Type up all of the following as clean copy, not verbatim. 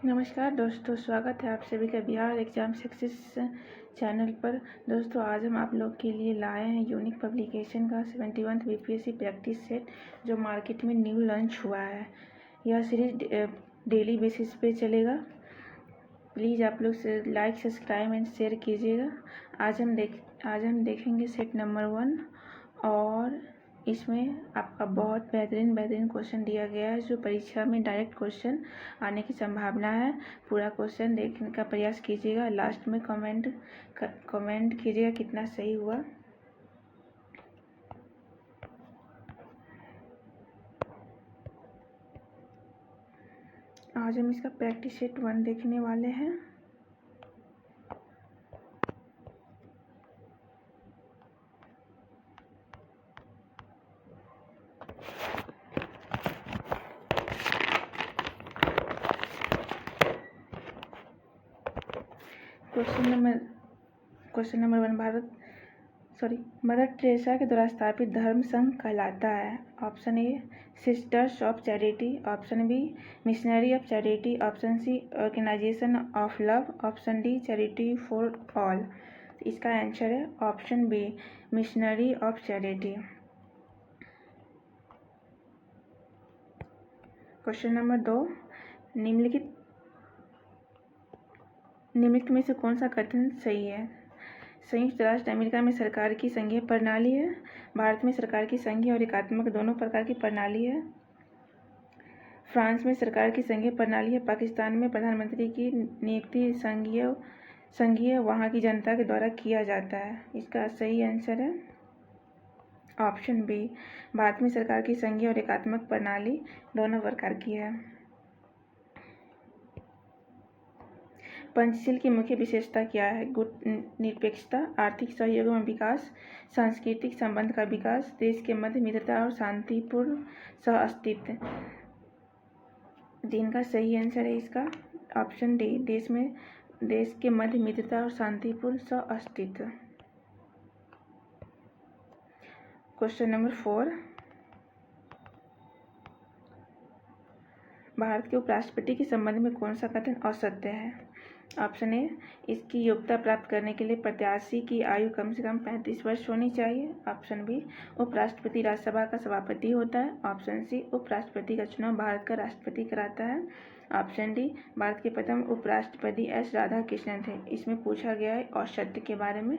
नमस्कार दोस्तों, स्वागत है आप सभी का बिहार एग्जाम सक्सेस चैनल पर। दोस्तों, आज हम आप लोग के लिए लाए हैं यूनिक पब्लिकेशन का 71 बीपीएससी प्रैक्टिस सेट, जो मार्केट में न्यू लॉन्च हुआ है। यह सीरीज डेली बेसिस पे चलेगा। प्लीज़ आप लोग से लाइक, सब्सक्राइब एंड शेयर कीजिएगा। आज हम देखेंगे सेट नंबर 1, और इसमें आपका बहुत बेहतरीन क्वेश्चन दिया गया है, जो परीक्षा में डायरेक्ट क्वेश्चन आने की संभावना है। पूरा क्वेश्चन देखने का प्रयास कीजिएगा। लास्ट में कमेंट कीजिएगा कितना सही हुआ। आज हम इसका प्रैक्टिस सेट 1 देखने वाले हैं। क्वेश्चन नंबर 1 मदर टेरेसा के द्वारा स्थापित धर्म संघ कहलाता है। Option A sisters of charity, option B missionary of charity, option C organisation of love, option D charity for all. इसका आंसर है option B missionary of charity. Question number 2, निम्नलिखित में से कौन सा कथन सही है? संयुक्त राष्ट्र अमेरिका में सरकार की संघीय प्रणाली है। भारत में सरकार की संघीय और एकात्मक दोनों प्रकार की प्रणाली है। फ्रांस में सरकार की संघीय प्रणाली है। पाकिस्तान में प्रधानमंत्री की नियुक्ति संघीय वहाँ की जनता के द्वारा किया जाता है। इसका सही आंसर है ऑप्शन बी। भारत में सरकार की संघीय और एकात्मक प्रणाली दोनों प्रकार की है। पंचशील की मुख्य विशेषता क्या है? निरपेक्षता, आर्थिक सहयोग एवं विकास, सांस्कृतिक संबंध का विकास, देश के मध्य मित्रता और शांतिपूर्ण सहअस्तित्व। जिनका सही आंसर है इसका ऑप्शन डी, देश के मध्य मित्रता और शांतिपूर्ण सहअस्तित्व। क्वेश्चन नंबर 4, भारत के उपराष्ट्रपति के संबंध में कौन सा कथन असत्य है? ऑप्शन ए, इसकी योग्यता प्राप्त करने के लिए प्रत्याशी की आयु कम से कम 35 वर्ष होनी चाहिए। ऑप्शन बी, उपराष्ट्रपति राज्यसभा का सभापति होता है। ऑप्शन सी, उपराष्ट्रपति का चुनाव भारत का राष्ट्रपति कराता है। ऑप्शन डी, भारत के प्रथम उपराष्ट्रपति एस राधाकृष्णन थे। इसमें पूछा गया है औसत्य के बारे में।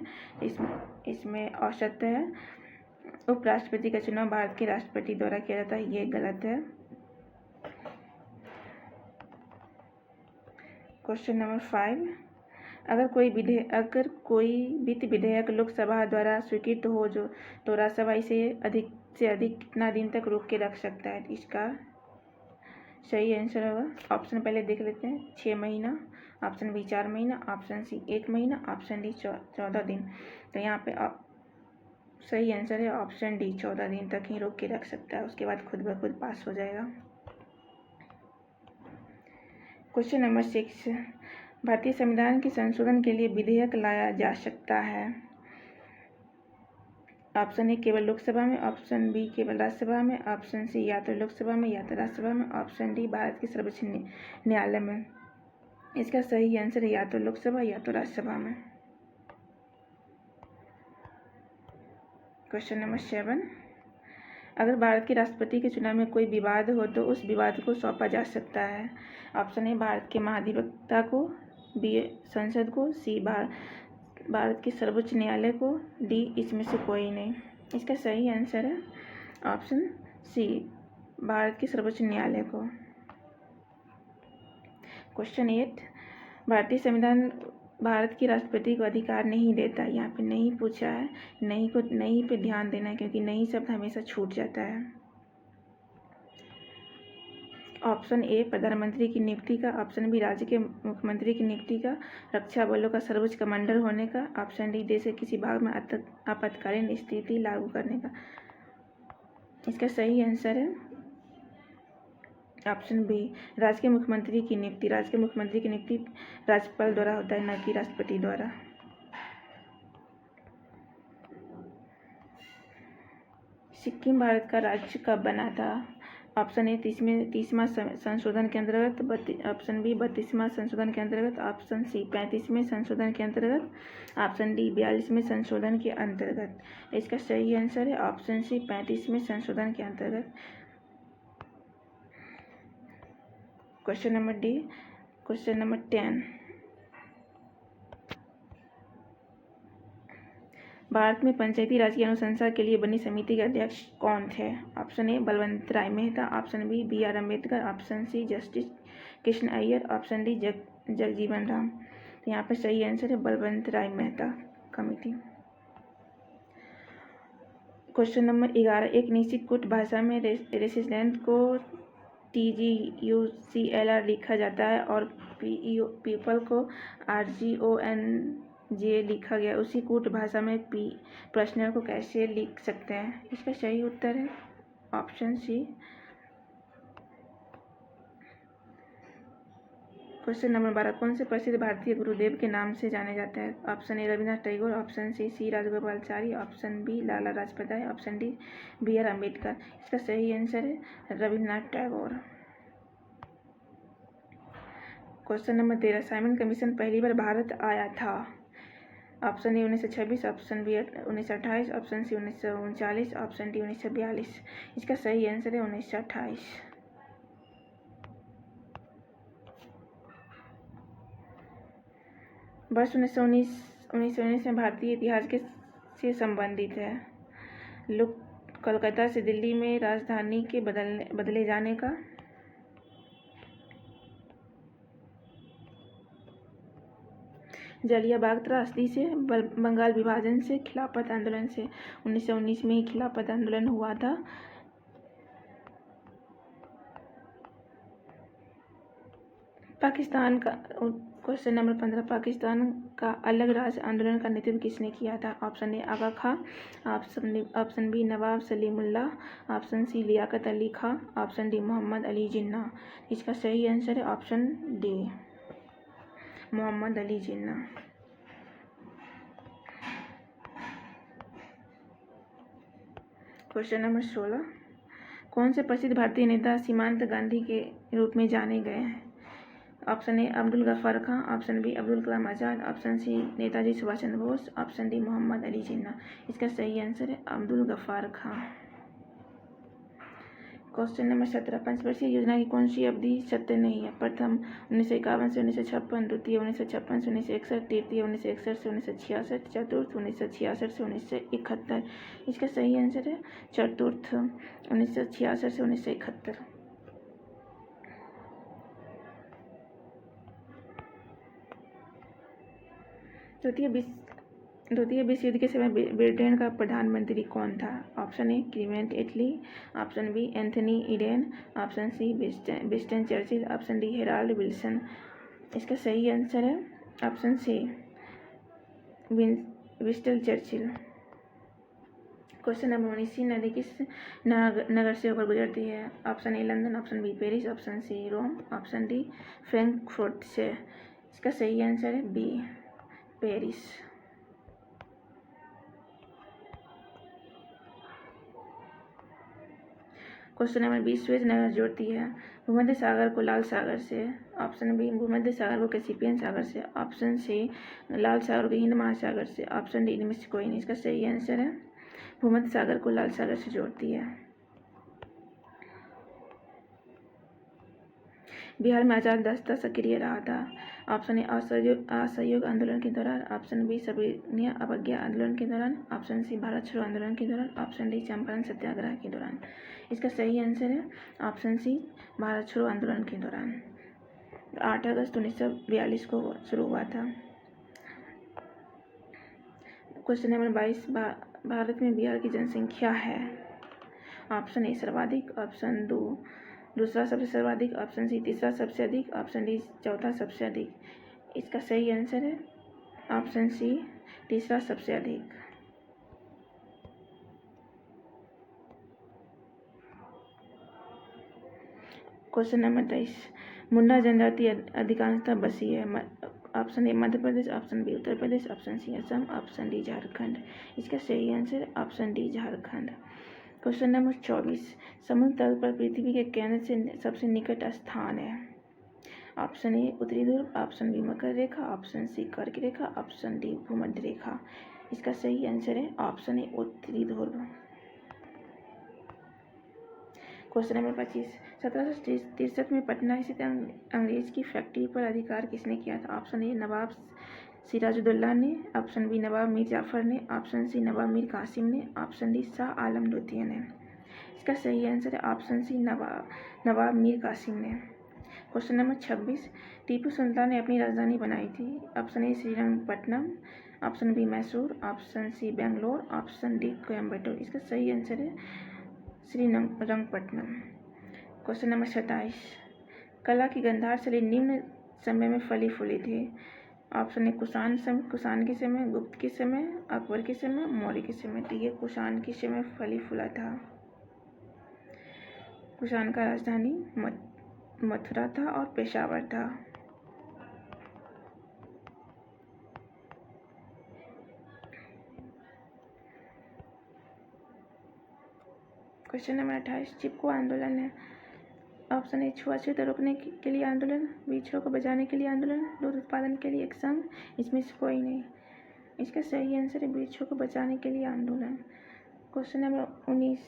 इसमें औसत्य है उपराष्ट्रपति का चुनाव भारत के राष्ट्रपति द्वारा किया जाता है। ये गलत है। क्वेश्चन नंबर 5, अगर कोई वित्त विधेयक लोकसभा द्वारा स्वीकृत हो तो राज्यसभा इसे अधिक से अधिक कितना दिन तक रोक के रख सकता है? इसका सही आंसर होगा ऑप्शन पहले देख लेते हैं, 6 महीना, ऑप्शन बी 4 महीना, ऑप्शन सी 1 महीना, ऑप्शन डी 14 दिन। तो यहाँ पे सही आंसर है ऑप्शन डी, 14 दिन तक ही रोक के रख सकता है। उसके बाद खुद ब खुद पास हो जाएगा। क्वेश्चन नंबर 6, भारतीय संविधान के संशोधन के लिए विधेयक लाया जा सकता है। ऑप्शन ए केवल लोकसभा में, ऑप्शन बी केवल राज्यसभा में, ऑप्शन सी या तो लोकसभा में या तो राज्यसभा में, ऑप्शन डी भारत के सर्वोच्च न्यायालय में। इसका सही आंसर है या तो लोकसभा या तो राज्यसभा में। क्वेश्चन नंबर 7, अगर भारत के राष्ट्रपति के चुनाव में कोई विवाद हो तो उस विवाद को सौंपा जा सकता है। ऑप्शन ए, भारत के महाधिवक्ता को, बी संसद को, सी भारत के सर्वोच्च न्यायालय को, डी इसमें से कोई नहीं। इसका सही आंसर है ऑप्शन सी, भारत के सर्वोच्च न्यायालय को। क्वेश्चन 8, भारतीय संविधान भारत के राष्ट्रपति को अधिकार नहीं देता। यहाँ पे नहीं पूछा है, नहीं पे ध्यान देना है, क्योंकि नहीं शब्द हमेशा छूट जाता है। ऑप्शन ए प्रधानमंत्री की नियुक्ति का, ऑप्शन बी राज्य के मुख्यमंत्री की नियुक्ति का, रक्षा बलों का सर्वोच्च कमांडर होने का, ऑप्शन डी देश के किसी भाग में आपातकालीन स्थिति लागू करने का। इसका सही आंसर है ऑप्शन बी, राज्य के मुख्यमंत्री की नियुक्ति। राज्य के मुख्यमंत्री की नियुक्ति राज्यपाल द्वारा होता है, न कि राष्ट्रपति द्वारा। सिक्किम भारत का राज्य कब बना था? ऑप्शन ए 30वां संशोधन के अंतर्गत, ऑप्शन बी 32वां संशोधन के अंतर्गत, ऑप्शन सी 35वें संशोधन के अंतर्गत, ऑप्शन डी 42वें संशोधन के अंतर्गत। इसका सही आंसर है ऑप्शन सी 35वें संशोधन के अंतर्गत। Question number D, question number 10, Bharat में पंचायती राज की अनुशंसा के लिए बनी समिति के अध्यक्ष कौन थे? Option A Balwant Rai Mehta, option B BR Ambedkar, option C justice Krishna Iyer, option D Jagjivan Ram. तो यहाँ पर सही आंसर है Balwant Rai Mehta committee. Question number 11, एक निश्चित कुट भाषा में रेसिडेंट को TGUCLR लिखा जाता है और पीपल को RGONJ लिखा गया, उसी कूट भाषा में पर्सनल को कैसे लिख सकते हैं? इसका सही उत्तर है ऑप्शन सी। क्वेश्चन नंबर 12, कौन से प्रसिद्ध भारतीय गुरुदेव के नाम से जाने जाते हैं? Option A Rabindranath Tagore, option C Rajagopalachari, option B Lala Lajpat Rai, option D BR Ambedkar. इसका सही आंसर है Rabindranath Tagore. Question number 13, Simon commission पहली बार भारत आया था? Option A 1926, option B 1928, option C 1939, option D 1942। इसका सही आंसर है 1928। वर्ष 1919 में भारतीय इतिहास से संबंधित है। कोलकाता से दिल्ली में राजधानी के बदले जाने का जलियांवाला त्रासदी से, बंगाल विभाजन से, खिलाफत आंदोलन से। 1919 में ही खिलाफत आंदोलन हुआ था। पाकिस्तान का क्वेश्चन नंबर 15, पाकिस्तान का अलग राज्य आंदोलन का नेतृत्व किसने किया था? Option A Aga Khan, option B Nawab Salimullah, option C Liaquat Ali Khan, option D Mohammad Ali Jinnah. इसका सही आंसर है option D Mohammad Ali Jinnah. Question number 16, कौन से प्रसिद्ध भारतीय नेता सीमांत गांधी के रूप में जाने गए हैं? Option A Abdul Ghaffar Khan, option B Abdul Kalam Azad, option C Netaji Subhash Chandra Bose, option D Mohammad Ali Jinnah. इसका सही आंसर है अब्दुल गफ्फार खां। क्वेश्चन नंबर 17, पंचवर्षीय योजना की कौन सी अवधि सत्य नहीं है? प्रथम 1951 से 1956, द्वितीय 1956 से 1961, तृतीय 1961 से 1966, चतुर्थ 1966 से 1971। इसका सही आंसर है चतुर्थ 1966 से 1971। द्वितीय विश्व युद्ध के समय ब्रिटेन का प्रधानमंत्री कौन था? Option A Clement Attlee, option B Anthony Eden, option C Winston Churchill, option D Harold Wilson. इसका सही आंसर है option C Winston Churchill. Question number 19, नदी किस नगर से होकर गुजरती है? Option A London, option B Paris, option C Rome, option D Frankfurt से। इसका सही आंसर है B Paris. Question number 20, Suez नहर जोड़ती है भूमध्य सागर को लाल सागर से। ऑप्शन बी भूमध्य सागर को कैस्पियन सागर से, ऑप्शन सी लाल सागर को हिंद महासागर से, ऑप्शन डी इनमें से कोई नहीं। इसका सही आंसर है भूमध्य सागर को लाल सागर से जोड़ती है। बिहार में आजाद दस्ता सक्रिय रहा था। ऑप्शन ए असहयोग आंदोलन के दौरान, ऑप्शन बी सविनय अवज्ञा आंदोलन के दौरान, ऑप्शन सी भारत छोड़ो आंदोलन के दौरान, ऑप्शन डी चंपारण सत्याग्रह के दौरान। इसका सही आंसर है ऑप्शन सी भारत छोड़ो आंदोलन के दौरान। 8 अगस्त 1942 को शुरू हुआ था। क्वेश्चन नंबर 22, भारत में बिहार की जनसंख्या है? ऑप्शन ए सर्वाधिक, ऑप्शन दूसरा सबसे सर्वाधिक, ऑप्शन सी तीसरा सबसे अधिक, ऑप्शन डी चौथा सबसे अधिक। इसका सही आंसर है ऑप्शन सी तीसरा सबसे अधिक। क्वेश्चन नंबर 23, मुंडा जनजाति अधिकांशतः बसी है। Option A Madhya Pradesh, option B Uttar Pradesh, option C Assam, option D Jharkhand. इसका सही answer option D Jharkhand. Question number 24, समुद्र तल पर पृथ्वी के केंद्र से सबसे निकट स्थान है। ऑप्शन ए उत्तरी ध्रुव, ऑप्शन बी मकर रेखा, ऑप्शन सी कर्क रेखा, ऑप्शन डी भूमध्य रेखा। इसका सही आंसर है ऑप्शन ए उत्तरी ध्रुव। क्वेश्चन नंबर 25, 1763 में पटना स्थित अंग्रेज की फैक्ट्री पर अधिकार किसने किया था। ऑप्शन ए नवाब सिराजुद्दौला ने, ऑप्शन बी नवाब मीर जाफर ने, ऑप्शन सी नवाब मीर कासिम ने, ऑप्शन डी शाह आलम द्वितीय ने। इसका सही आंसर है ऑप्शन सी नवाब मीर कासिम ने। क्वेश्चन नंबर 26, टीपू सुल्तान ने अपनी राजधानी बनाई थी। Option A Srirangapatna, option B Mysore, option C Bangalore, option D Coimbatore. इसका सही आंसर है श्रीरंगपट्टनम। क्वेश्चन नंबर 27, कला की गंधार शैली निम्न समय में फली फूली थी। ऑप्शन ए कुषाण के समय, गुप्त के समय, अकबर के समय, मौर्य के समय। तो ये कुषाण के समय फली फूला था। कुषाण का राजधानी मथुरा था और पेशावर था। क्वेश्चन नंबर 28, चिपको आंदोलन है। ऑप्शन ए छुआछूत रोकने के लिए आंदोलन, बिछड़ों को बचाने के लिए आंदोलन, दूध उत्पादन के लिए एक संघ, इसमें से कोई नहीं। इसका सही आंसर है बिछड़ों को बचाने के लिए आंदोलन। क्वेश्चन नंबर 19,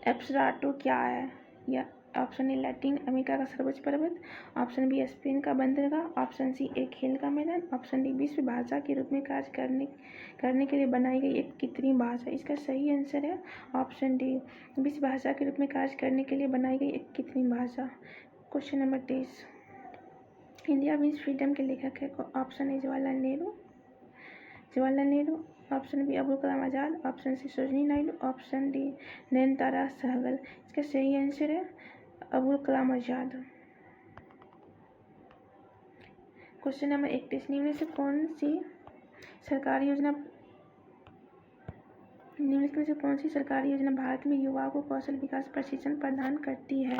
एप्सराटो क्या है। या ऑप्शन ए लैटिन अमेरिका का सर्वोच्च पर्वत, ऑप्शन बी स्पेन का बंदरगाह, ऑप्शन सी एक खेल का मैदान, ऑप्शन डी विश्व भाषा के रूप में कार्य करने के लिए बनाई गई एक कृत्रिम भाषा। इसका सही आंसर है ऑप्शन डी विश्व भाषा के रूप में कार्य करने के लिए बनाई गई एक कृत्रिम भाषा। Question number 23, India means freedom के लेखक है। Option A Jawaharlal Nehru, option B Abul Kalam Azad, option C Sarojini Naidu, option D Nayantara Sahgal. इसका सही आंसर है अबुल कलाम आज़ाद। क्वेश्चन नंबर 31, निम्न में से कौन सी सरकारी योजना भारत में युवाओं को कौशल विकास प्रशिक्षण प्रदान करती है।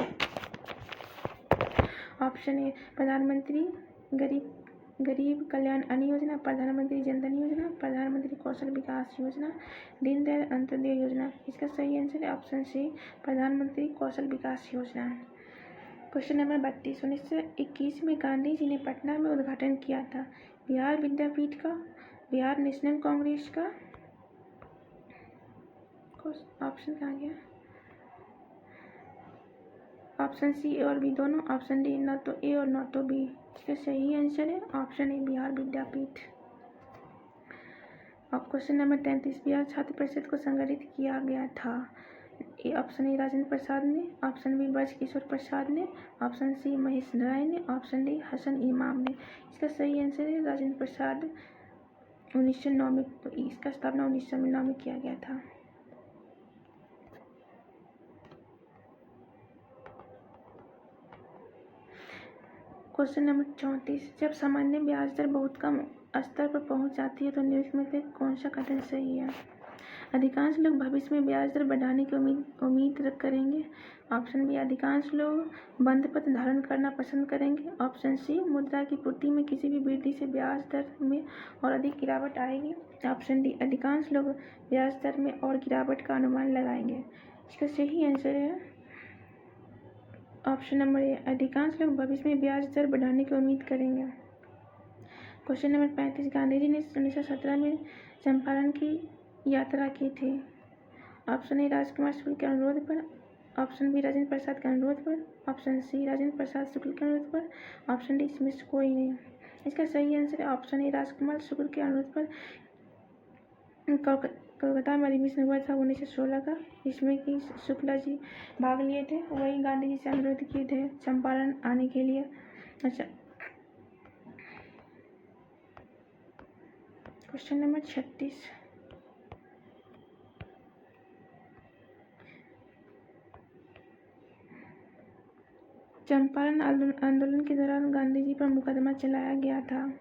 ऑप्शन ए प्रधानमंत्री गरीब कल्याण अन्न योजना, प्रधानमंत्री जनधन योजना, प्रधानमंत्री कौशल विकास योजना, दीनदयाल अंत्योदय योजना। इसका सही आंसर है ऑप्शन सी प्रधानमंत्री कौशल विकास योजना। क्वेश्चन नंबर 32, 1921 में गांधी जी ने पटना में उद्घाटन किया था। बिहार विद्यापीठ का, बिहार नेशनल कांग्रेस का, ऑप्शन कहाँ गया, ऑप्शन सी ए और बी दोनों, ऑप्शन डी न तो ए और न तो बी। इसका सही आंसर है ऑप्शन ए बिहार विद्यापीठ। अब क्वेश्चन नंबर 33, बिहार छात्र परिषद को संगठित किया गया था। ऑप्शन ए राजेंद्र प्रसाद ने, ऑप्शन बी ब्रज किशोर प्रसाद ने, ऑप्शन सी महेश राय ने, ऑप्शन डी हसन इमाम ने। इसका सही आंसर है राजेंद्र प्रसाद। 1909 में इसका स्थापना 1909 में किया गया था। क्वेश्चन नंबर 34, जब सामान्य ब्याज दर बहुत कम स्तर पर पहुंच जाती है तो निम्नलिखित में से कौन सा कथन सही है। अधिकांश लोग भविष्य में ब्याज दर बढ़ाने की उम्मीद करेंगे। ऑप्शन बी अधिकांश लोग बंधपत्र धारण करना पसंद करेंगे। ऑप्शन सी मुद्रा की पूर्ति में किसी भी वृद्धि से ब्याज दर में और अधिक गिरावट आएगी। ऑप्शन डी अधिकांश लोग ब्याज दर में और गिरावट का अनुमान लगाएंगे। इसका सही आंसर है ऑप्शन नंबर ए अधिकांश लोग भविष्य में ब्याज दर बढ़ाने की उम्मीद करेंगे। क्वेश्चन नंबर 35, गांधी जी ने 1917 में चंपारण की यात्रा की थी। ऑप्शन ए राजकुमार शुक्ल के अनुरोध पर, ऑप्शन बी राजेंद्र प्रसाद के अनुरोध पर, ऑप्शन सी राजेंद्र प्रसाद शुक्ल के अनुरोध पर, ऑप्शन डी इसमें से कोई नहीं। इसका सही आंसर है ऑप्शन ए राजकुमार शुक्ल के अनुरोध पर कोलकाता में अधिवेशन हुआ था 1916 का, जिसमें कि शुक्ला जी भाग लिए थे। वही गांधी जी से अनुरोध किए थे चंपारण आने के लिए। अच्छा, क्वेश्चन नंबर 36, चंपारण आंदोलन के दौरान गांधी जी पर मुकदमा चलाया गया था।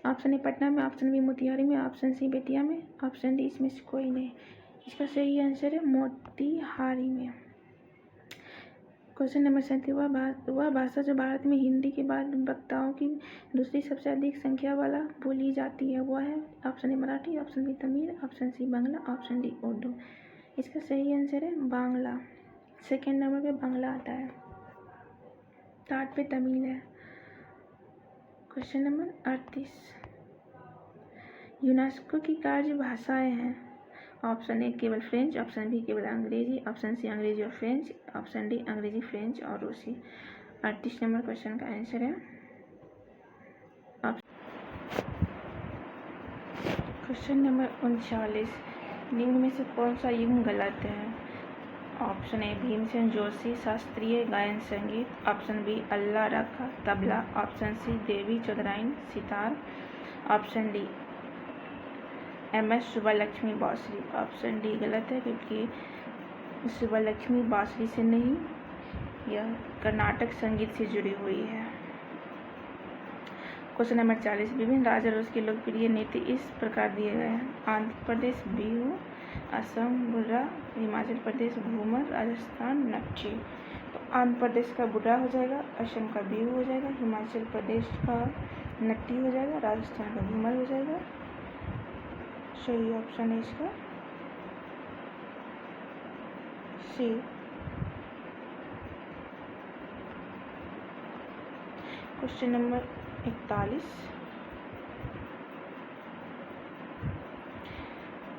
ऑप्शन ए पटना में, ऑप्शन बी मोतिहारी में, ऑप्शन सी बेतिया में, ऑप्शन डी इसमें से कोई नहीं। इसका सही आंसर है मोतिहारी में। क्वेश्चन नंबर 37, वह भाषा जो भारत में हिंदी के बाद वक्ताओं की दूसरी सबसे अधिक संख्या वाला बोली जाती है वह है। Option A Marathi, option B Tamil, option C Bangla, option D Urdu. इसका सही आंसर है बांग्ला। सेकेंड नंबर पे बांग्ला आता है, थर्ड पे तमिल है। क्वेश्चन नंबर 38, यूनेस्को की कार्य भाषाएं हैं। ऑप्शन ए केवल फ्रेंच, ऑप्शन बी केवल अंग्रेजी, ऑप्शन सी अंग्रेजी और फ्रेंच, ऑप्शन डी अंग्रेजी, फ्रेंच और रूसी। 38 नंबर क्वेश्चन का आंसर है क्वेश्चन नंबर 39, निम्न में से कौन सा युग्म गलत है। ऑप्शन ए भीमसेन जोशी शास्त्रीय गायन संगीत, ऑप्शन बी अल्लाह रखा तबला, ऑप्शन सी देवी चौधराइन सितार, ऑप्शन डी MS सुब्बालक्ष्मी बांसुरी। ऑप्शन डी गलत है क्योंकि सुब्बालक्ष्मी बांसुरी से नहीं, यह कर्नाटक संगीत से जुड़ी हुई है। क्वेश्चन नंबर 40, विभिन्न राज्य और उसके लोकप्रिय नृत्य इस प्रकार दिए गए हैं। आंध्र प्रदेश बिहू, असम बुर्रा, हिमाचल प्रदेश घूमर, राजस्थान नक्ची। तो आंध्र प्रदेश का बुर्रा हो जाएगा, असम का बिहू हो जाएगा, हिमाचल प्रदेश का नट्टी हो जाएगा, राजस्थान का घूमर हो जाएगा। सही ऑप्शन है इसका सी। क्वेश्चन नंबर 41,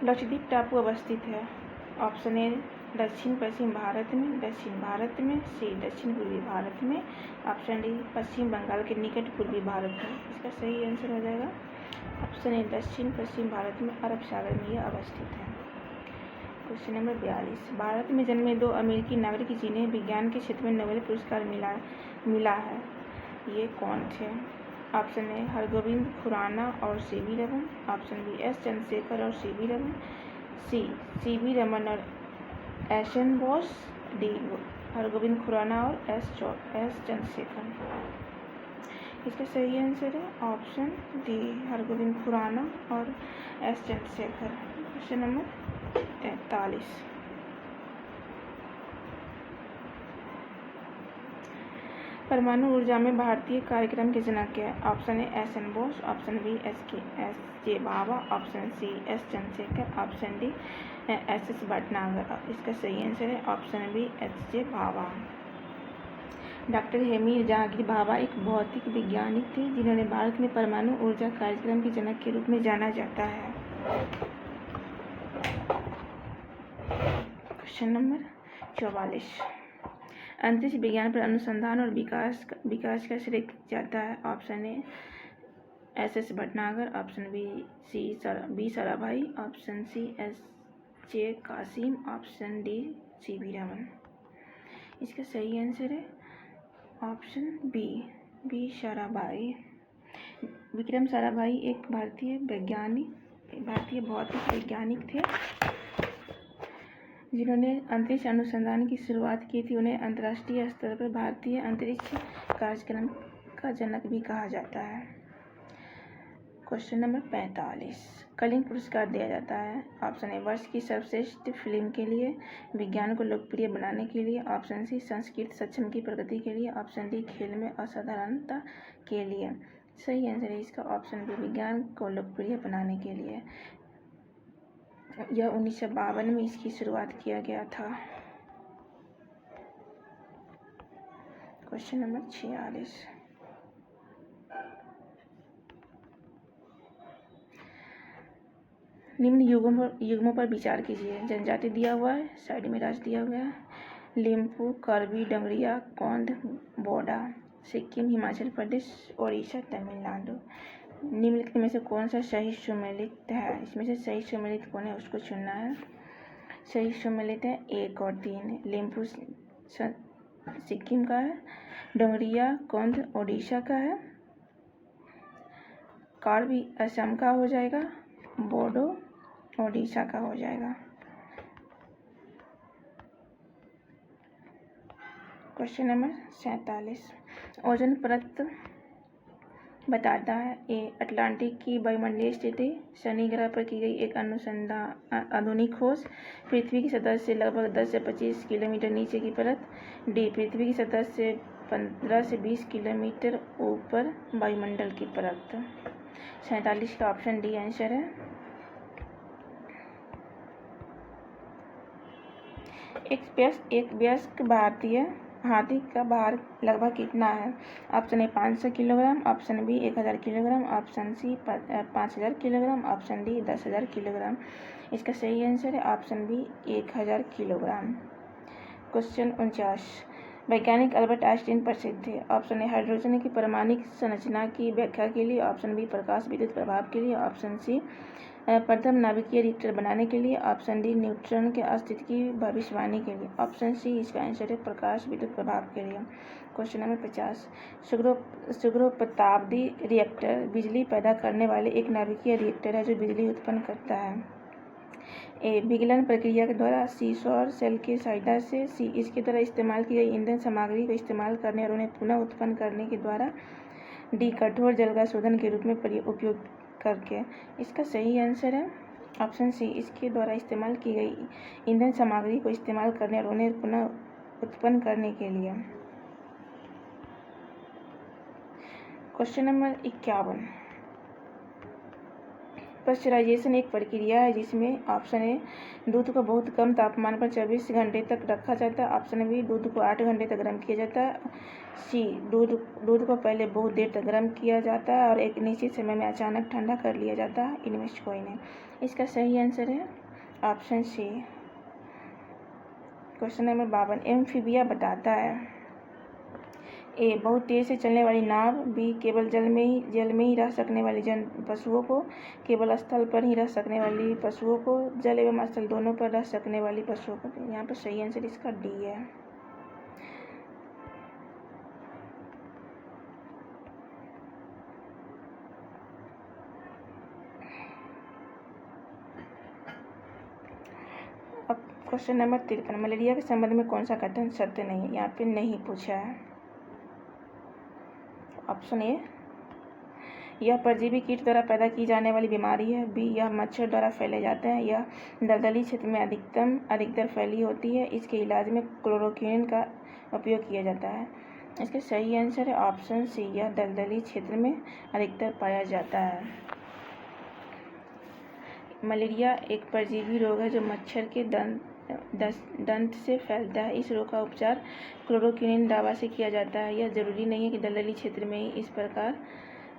लक्षद्वीप टापू अवस्थित है। ऑप्शन ए दक्षिण पश्चिम भारत में, दक्षिण भारत में, सी दक्षिण पूर्वी भारत में, ऑप्शन डी पश्चिम बंगाल के निकट पूर्वी भारत में। इसका सही आंसर हो जाएगा ऑप्शन ए दक्षिण पश्चिम भारत में, अरब सागर में यह अवस्थित है। क्वेश्चन नंबर 42, भारत में जन्मे 2 अमेरिकी नागरिक जिन्हें विज्ञान के क्षेत्र में नोबेल पुरस्कार मिला है, ये कौन थे। ऑप्शन ए हरगोविंद खुराना और CV Raman, option B S Chandrasekhar और CV Raman, C CV Raman और SN बोस, डी हरगोविंद खुराना और S चंद्रशेखर। इसका सही आंसर है ऑप्शन डी हरगोविंद खुराना और S चंद्रशेखर। क्वेश्चन नंबर 43, परमाणु ऊर्जा में भारतीय कार्यक्रम के जनक है। Option A SN Bose, option B SJ Bhabha, option C S Chandrasekhar, option D SS Bhatnagar. इसका सही आंसर है option B SJ Bhabha. Doctor Homi Jehangir Bhabha एक भौतिक वैज्ञानिक थे जिन्होंने भारत में परमाणु ऊर्जा कार्यक्रम के जनक के रूप में जाना जाता है। क्वेश्चन नंबर 44, अंतरिक्ष विज्ञान पर अनुसंधान और विकास का श्रेय जाता है। Option A SS Bhatnagar, option B Sarabhai, option C SJ Kasim, option D CV Raman. इसका सही आंसर है ऑप्शन बी साराभाई। विक्रम साराभाई एक भारतीय भौतिक वैज्ञानिक थे जिन्होंने अंतरिक्ष अनुसंधान की शुरुआत की थी। उन्हें अंतर्राष्ट्रीय स्तर पर भारतीय अंतरिक्ष कार्यक्रम का जनक भी कहा जाता है। क्वेश्चन नंबर 45, कलिंग पुरस्कार दिया जाता है। ऑप्शन ए वर्ष की सर्वश्रेष्ठ फिल्म के लिए, विज्ञान को लोकप्रिय बनाने के लिए, ऑप्शन सी संस्कृत सक्षम की प्रगति के लिए, ऑप्शन डी खेल में असाधारणता के लिए। सही आंसर है इसका ऑप्शन बी विज्ञान को लोकप्रिय बनाने के लिए। यह 1952 में इसकी शुरुआत किया गया था। क्वेश्चन नंबर 46, निम्न युग्मों पर विचार कीजिए। जनजाति दिया हुआ है, साइड में राज्य दिया हुआ है, लिम्पू, कार्बी, डंगरिया, कौंध, बोडा, सिक्किम, हिमाचल प्रदेश, ओडिशा, तमिलनाडु। निम्नलिखित में से कौन सा सही सुमेलित है। इसमें से सही सुमेलित कौन है उसको चुनना है। सही सुमेलित है 1 और 3। लिम्पू सिक्किम का है, डंगरिया कौंध ओडिशा का है, कार्बी असम का हो जाएगा, बोडो ओडिशा का हो जाएगा। क्वेश्चन नंबर 47, ओजोन परत बताता है। ए अटलांटिक की वायुमंडलीय स्थिति, शनि ग्रह पर की गई एक आधुनिक खोज, पृथ्वी की सतह से लगभग 10 से 25 किलोमीटर नीचे की परत, डी पृथ्वी की सतह से 15 से 20 किलोमीटर ऊपर वायुमंडल की परत। 47 का ऑप्शन डी आंसर है। एक वयस्क भारतीय हाथी का भार लगभग कितना है? Option A 500 kilogram, option B 1000 kilogram, option C 5000 kilogram, option D 10,000 kilogram. इसका सही आंसर है ऑप्शन बी 1000 किलोग्राम। क्वेश्चन 49, वैज्ञानिक अल्बर्ट आइंस्टीन प्रसिद्ध थे। ऑप्शन ए हाइड्रोजन की परमाणुक संरचना की व्याख्या के लिए, ऑप्शन बी प्रकाश विद्युत प्रभाव के लिए, ऑप्शन सी प्रथम नाभिकीय रिएक्टर बनाने के लिए, ऑप्शन डी न्यूट्रॉन के अस्तित्व की भविष्यवाणी के लिए, ऑप्शन सी इसका आंसर है प्रकाश विद्युत प्रभाव के लिए। क्वेश्चन नंबर 50, सुगरोपताब्दी रिएक्टर बिजली पैदा करने वाले एक नाभिकीय रिएक्टर है जो बिजली उत्पन्न करता है। ए विगलन प्रक्रिया के द्वारा, सी सौर सेल की सहायता से, सी इसके द्वारा इस्तेमाल की गई ईंधन सामग्री को इस्तेमाल करने और उन्हें पुनः उत्पन्न करने के द्वारा, डी कठोर जल का शोधन के रूप में उपयोग करके। इसका सही आंसर है ऑप्शन सी, इसके द्वारा इस्तेमाल की गई ईंधन सामग्री को इस्तेमाल करने और उन्हें पुनः उत्पन्न करने के लिए। क्वेश्चन नंबर 51, पाश्चराइजेशन एक प्रक्रिया है जिसमें ऑप्शन ए दूध को बहुत कम तापमान पर 24 घंटे तक रखा जाता है, ऑप्शन बी दूध को 8 घंटे तक गर्म किया जाता है, सी दूध को पहले बहुत देर तक गर्म किया जाता है और एक निश्चित समय में अचानक ठंडा कर लिया जाता है। इनमें से कोई नहीं। इसका सही आंसर है option C. Question number 52, amphibia बताता है। ए बहुत तेज से चलने वाली नाव, बी केवल जल में ही रह सकने वाली पशुओं को, केवल स्थल पर ही रह सकने वाली पशुओं को, जल एवं स्थल दोनों पर रह सकने वाली पशुओं को। यहाँ पर सही आंसर इसका डी है। अब क्वेश्चन नंबर 53, मलेरिया के संबंध में कौन सा कथन सत्य नहीं है? यहाँ पे नहीं पूछा है। ऑप्शन ए यह परजीवी कीट द्वारा पैदा की जाने वाली बीमारी है, बी यह मच्छर द्वारा फैले जाते हैं, यह दलदली क्षेत्र में अधिकतर फैली होती है, इसके इलाज में क्लोरोक्विन का उपयोग किया जाता है। इसका सही आंसर है ऑप्शन सी, यह दलदली क्षेत्र में अधिकतर पाया जाता है। मलेरिया एक परजीवी रोग है जो मच्छर के दंत से फैलता है। इस रोग का उपचार क्लोरोक्विन दवा से किया जाता है। यह जरूरी नहीं है कि दलदली क्षेत्र में ही इस प्रकार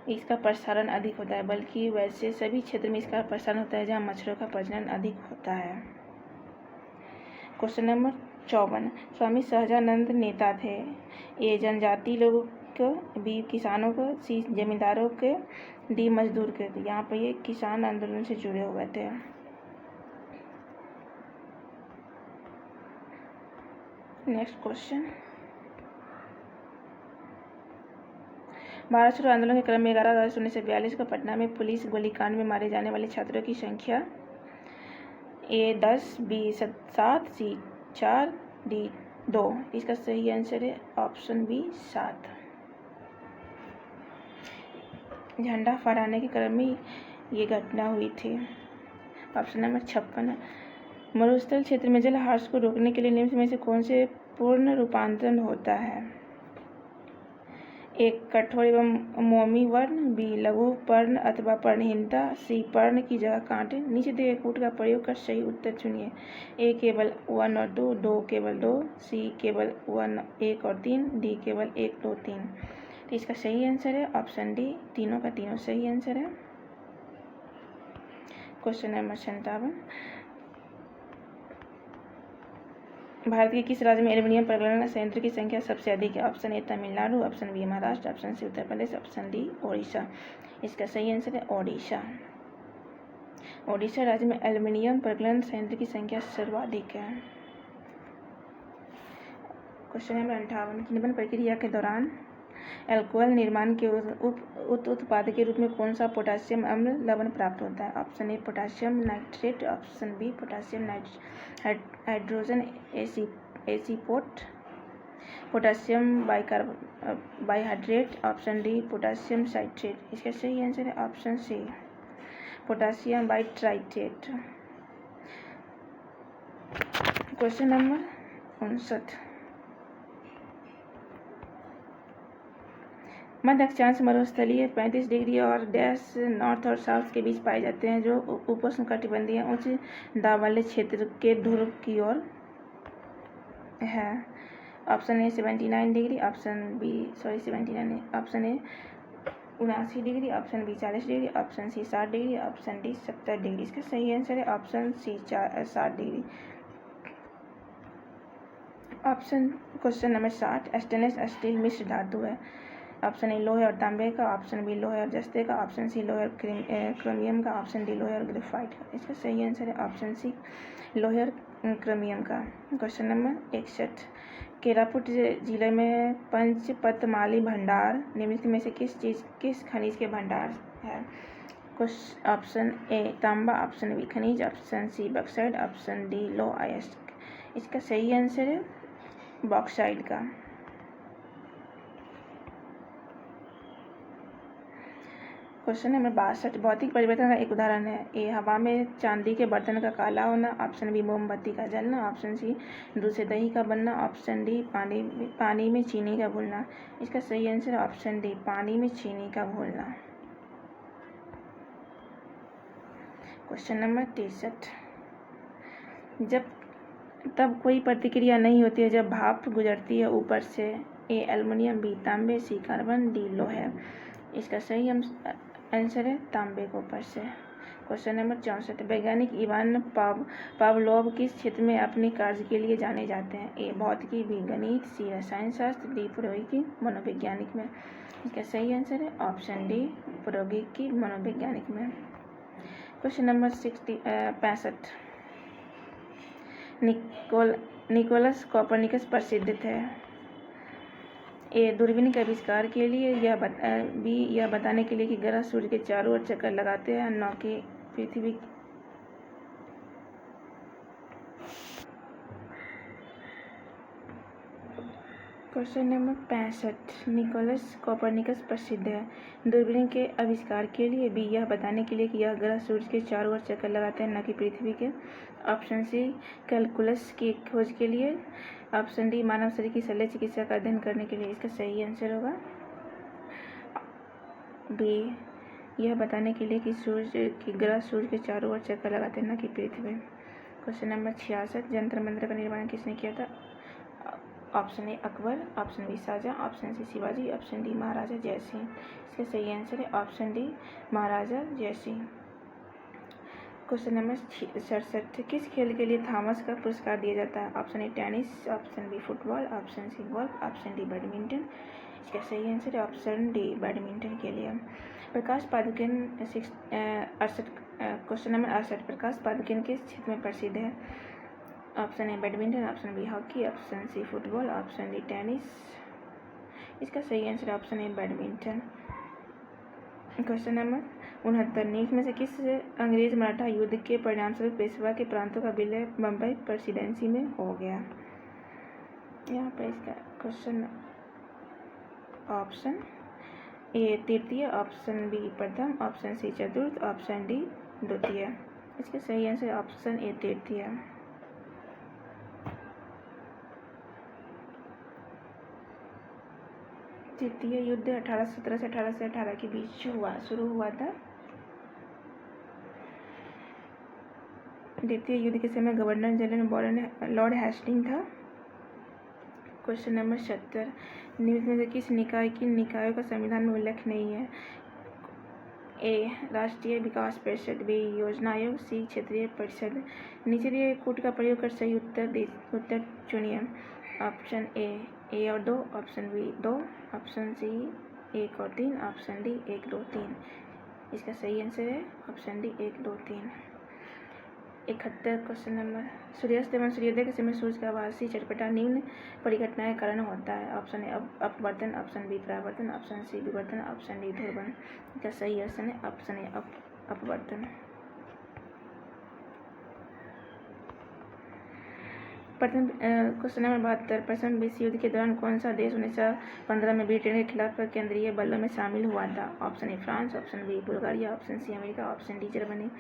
इसका प्रसारण अधिक होता है, बल्कि वैसे सभी क्षेत्र में इसका प्रसारण होता है जहां मच्छरों का प्रजनन अधिक होता है। क्वेश्चन नंबर 54, स्वामी सहजानंद नेता थे। ए जनजाति लोगों को, बी किसानों को, सी जमींदारों के, डी मजदूर के। तो यहाँ पर ये किसान आंदोलन से जुड़े हुए थे। नेक्स्ट क्वेश्चन, भारत छोड़ो आंदोलन के क्रम में 11 अगस्त 1942 को पटना में पुलिस गोलीकांड में मारे जाने वाले छात्रों की संख्या, ए 10, बी 7, सी 4, डी 2। इसका सही आंसर है ऑप्शन बी 7। झंडा फहराने के क्रम में ये घटना हुई थी। ऑप्शन नंबर 56, मरुस्थल क्षेत्र में जलह्रास को रोकने के लिए निम्न में से कौन से पूर्ण रूपांतरण होता है? एक कठोर एवं मोमी वर्ण, बी लघु पर्ण अथवा पर्णहीनता, सी पर्ण की जगह कांटे। नीचे दिए गए कूट का प्रयोग कर सही उत्तर चुनिए। ए केवल 1 और 2, 2 केवल 2, सी केवल 1 और 3, डी केवल 1, 2, 3। तो इसका सही आंसर है ऑप्शन डी, तीनों का तीनों सही आंसर है। क्वेश्चन नंबर 57, भारत के किस राज्य में एल्युमिनियम प्रगलन संयंत्र की संख्या सबसे अधिक है? Option A Tamil Nadu, option B Maharashtra, option C Uttar Pradesh, option D Odisha. इसका सही आंसर है ओडिशा। ओडिशा राज्य में एल्युमिनियम प्रगलन संयंत्र की संख्या सर्वाधिक है। क्वेश्चन नंबर 58, किण्वन प्रक्रिया के दौरान अल्कोहल निर्माण के उत्पाद के रूप में कौन सा पोटासियम अम्ल लवण प्राप्त होता है? Option A potassium nitrate, option B potassium hydrogen एसीपोट, पोटासियम बाइहाइड्रेट, ऑप्शन डी पोटासियम साइट्रेट। इसका सही आंसर है option C, potassium bitartrate. Question number 59, मध्य अक्षांश मरुस्थलीय 35 डिग्री और डैश नॉर्थ और साउथ के बीच पाए जाते हैं, जो उपोष्णकटिबंधीय उच्च दाब वाले क्षेत्र के ध्रुव की ओर है। Option A 79 degree, option B 79, option A 79 degree, option B 40 degree, option C 60 degree, option D 70 degree. इसका सही आंसर है option C 60 degree. Option question number 60, stainless steel मिश्र धातु है। ऑप्शन ए लोहे और तांबे का, ऑप्शन बी लोहे और जस्ते का, ऑप्शन सी लोहे और क्रोमियम का, ऑप्शन डी लोहे और ग्रेफाइट का। इसका सही आंसर है ऑप्शन सी लोहे और क्रोमियम का। क्वेश्चन नंबर 61, केरापुट जिले में पंचपतमाली भंडार निम्नलिखित में से किस खनिज के भंडार है। ऑप्शन ए तांबा, ऑप्शन बी खनिज, option C bauxite, option D लो अयस्क। इसका सही आंसर है बॉक्साइट का। क्वेश्चन नंबर 62, भौतिक परिवर्तन का एक उदाहरण है। ए हवा में चांदी के बर्तन का काला होना, ऑप्शन बी मोमबत्ती का जलना, ऑप्शन सी दूध से दही का बनना, ऑप्शन डी पानी में चीनी का घुलना। इसका सही आंसर है ऑप्शन डी पानी में चीनी का घुलना। क्वेश्चन नंबर 63, तब कोई प्रतिक्रिया नहीं होती है जब भाप गुजरती है ऊपर से। ए एल्युमिनियम, बी तांबे, सी कार्बन, डी लोहे। इसका सही आंसर है तांबे के ऊपर से। क्वेश्चन नंबर 64, वैज्ञानिक इवान पावलोव किस क्षेत्र में अपने कार्य के लिए जाने जाते हैं। ए भौतिकी, बी गणित, सी रसायन शास्त्र, डी प्रौद्योगिकी मनोवैज्ञानिक में। इसका सही आंसर है ऑप्शन डी प्रौद्योगिकी मनोवैज्ञानिक में। क्वेश्चन नंबर 65, निकोलस कोपरनिकस प्रसिद्ध थे। ए दूरबीन के आविष्कार के लिए, बी यह बताने के लिए कि ग्रह सूर्य के चारों ओर चक्कर लगाते हैं, न कि पृथ्वी। क्वेश्चन नंबर 65, निकोलस कोपरनिकस प्रसिद्ध है दूरबीन के आविष्कार के लिए, बी यह बताने के लिए कि यह ग्रह सूर्य के चारों ओर चक्कर लगाते हैं, न कि पृथ्वी के, ऑप्शन सी कैलकुलस की खोज के लिए, ऑप्शन डी मानव शरीर की शल्य चिकित्सा का अध्ययन करने के लिए। इसका सही आंसर होगा बी यह बताने के लिए कि ग्रह सूर्य के चारों ओर चक्कर लगाते हैं, न कि पृथ्वी। क्वेश्चन नंबर 66, जंतर मंतर का निर्माण किसने किया था। Option A Akbar, option B Shahjahan, option C Shivaji, option D Maharaja Jai Singh. इसका सही आंसर है option D Maharaja Jai Singh. Question number 67, किस खेल के लिए थॉमस का पुरस्कार दिया जाता है। Option A tennis, option B football, option C golf, option D badminton. इसका सही आंसर है ऑप्शन डी बैडमिंटन के लिए। प्रकाश पादुकोण 68, क्वेश्चन नंबर 68, प्रकाश पादुकोण किस क्षेत्र में प्रसिद्ध है। Option A badminton, option B hockey, option C football, option D tennis. इसका सही आंसर है option A badminton. Question number 69, नीचे में से किस अंग्रेज मराठा युद्ध के परिणामस्वरूप पेशवा के प्रांतों का विलय बम्बई प्रेसिडेंसी में हो गया। यहाँ पर इसका क्वेश्चन ऑप्शन ए तृतीय, ऑप्शन बी प्रथम, ऑप्शन सी चतुर्थ, ऑप्शन डी द्वितीय। इसका सही आंसर ऑप्शन ए तृतीय। तृतीय युद्ध 1817 से 1818 के बीच शुरू हुआ था। द्वितीय युद्ध के समय गवर्नर जनरल लॉर्ड हेस्टिंग था। क्वेश्चन नंबर 70, निम्न में से किस निकायों का संविधान में उल्लेख नहीं है। ए राष्ट्रीय विकास परिषद, बी योजना आयोग, सी क्षेत्रीय परिषद। नीचे कूट का प्रयोग कर सही उत्तर चुनिए। ऑप्शन ए और 2, ऑप्शन बी 2, ऑप्शन सी 1 और 3, ऑप्शन डी 1 2 3। इसका सही आंसर है ऑप्शन डी 1 2 3। 71, क्वेश्चन नंबर, सूर्यास्त एवं सूर्योदय के समय सूर्य का आभासी चटपटा निम्न परिघटनाएं कारण होता है। ऑप्शन ए अपवर्तन, ऑप्शन बी परावर्तन, ऑप्शन सी विवर्तन, ऑप्शन डी ध्रुवण। इसका सही आंसर है ऑप्शन ए अपवर्तन। प्रथम क्वेश्चन नंबर 72, प्रथम विश्व युद्ध के दौरान कौन सा देश 1915 में ब्रिटेन के खिलाफ केंद्रीय बलों में शामिल हुआ था। Option A France, option B Bulgaria, option C America, option D Germany.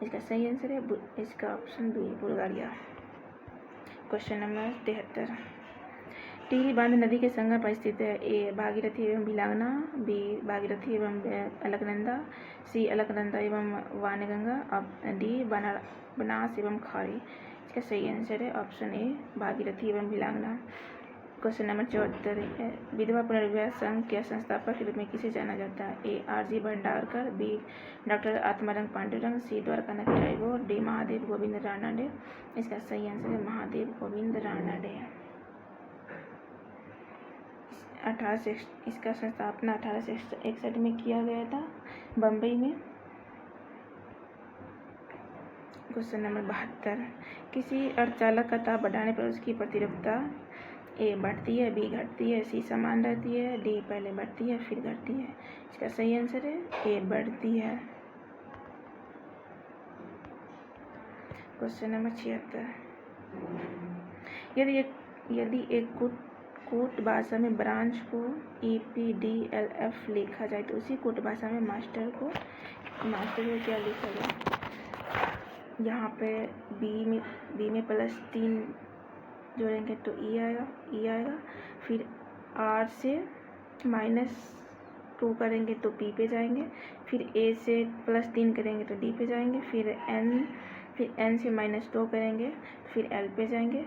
इसका सही आंसर है इसका option B Bulgaria. Question number 73, Tehri बांध नदी के संगम पर स्थित है। ए भागीरथी एवं भिलांगना, बी भागीरथी एवं अलकनंदा, सी अलकनंदा एवं वानगंगा, डी बनास एवं खारी। इसका सही आंसर है ऑप्शन ए भागीरथी एवं भिलांगना। क्वेश्चन नंबर 74, विधवा पुनर्विवाह संघ के संस्थापक के रूप में किसे जाना जाता है? A R G. Bhandarkar, B doctor Atmaram Pandurang, C Dwarkanath Tagore, D Mahadev Govind Ranade. इसका सही आंसर है महादेव गोविंद रानडे। इसका स्थापना 1861 में किया गया था बम्बई में। क्वेश्चन नंबर 72, किसी अर्धचालक का ताप बढ़ाने पर उसकी प्रतिरोधकता ए बढ़ती है, बी घटती है, सी समान रहती है, डी पहले बढ़ती है फिर घटती है। इसका सही आंसर है ए बढ़ती है। क्वेश्चन नंबर 76, यदि एक कूट भाषा में ब्रांच को EPDLF लिखा जाए तो उसी कूट भाषा में मास्टर को क्या लिखा जाए? यहाँ पे बी में +3 जोड़ेंगे तो ई आएगा, फिर R से -2 करेंगे तो P पे जाएंगे, फिर A से +3 करेंगे तो D पे जाएंगे, फिर N से -2 करेंगे फिर L पे जाएंगे।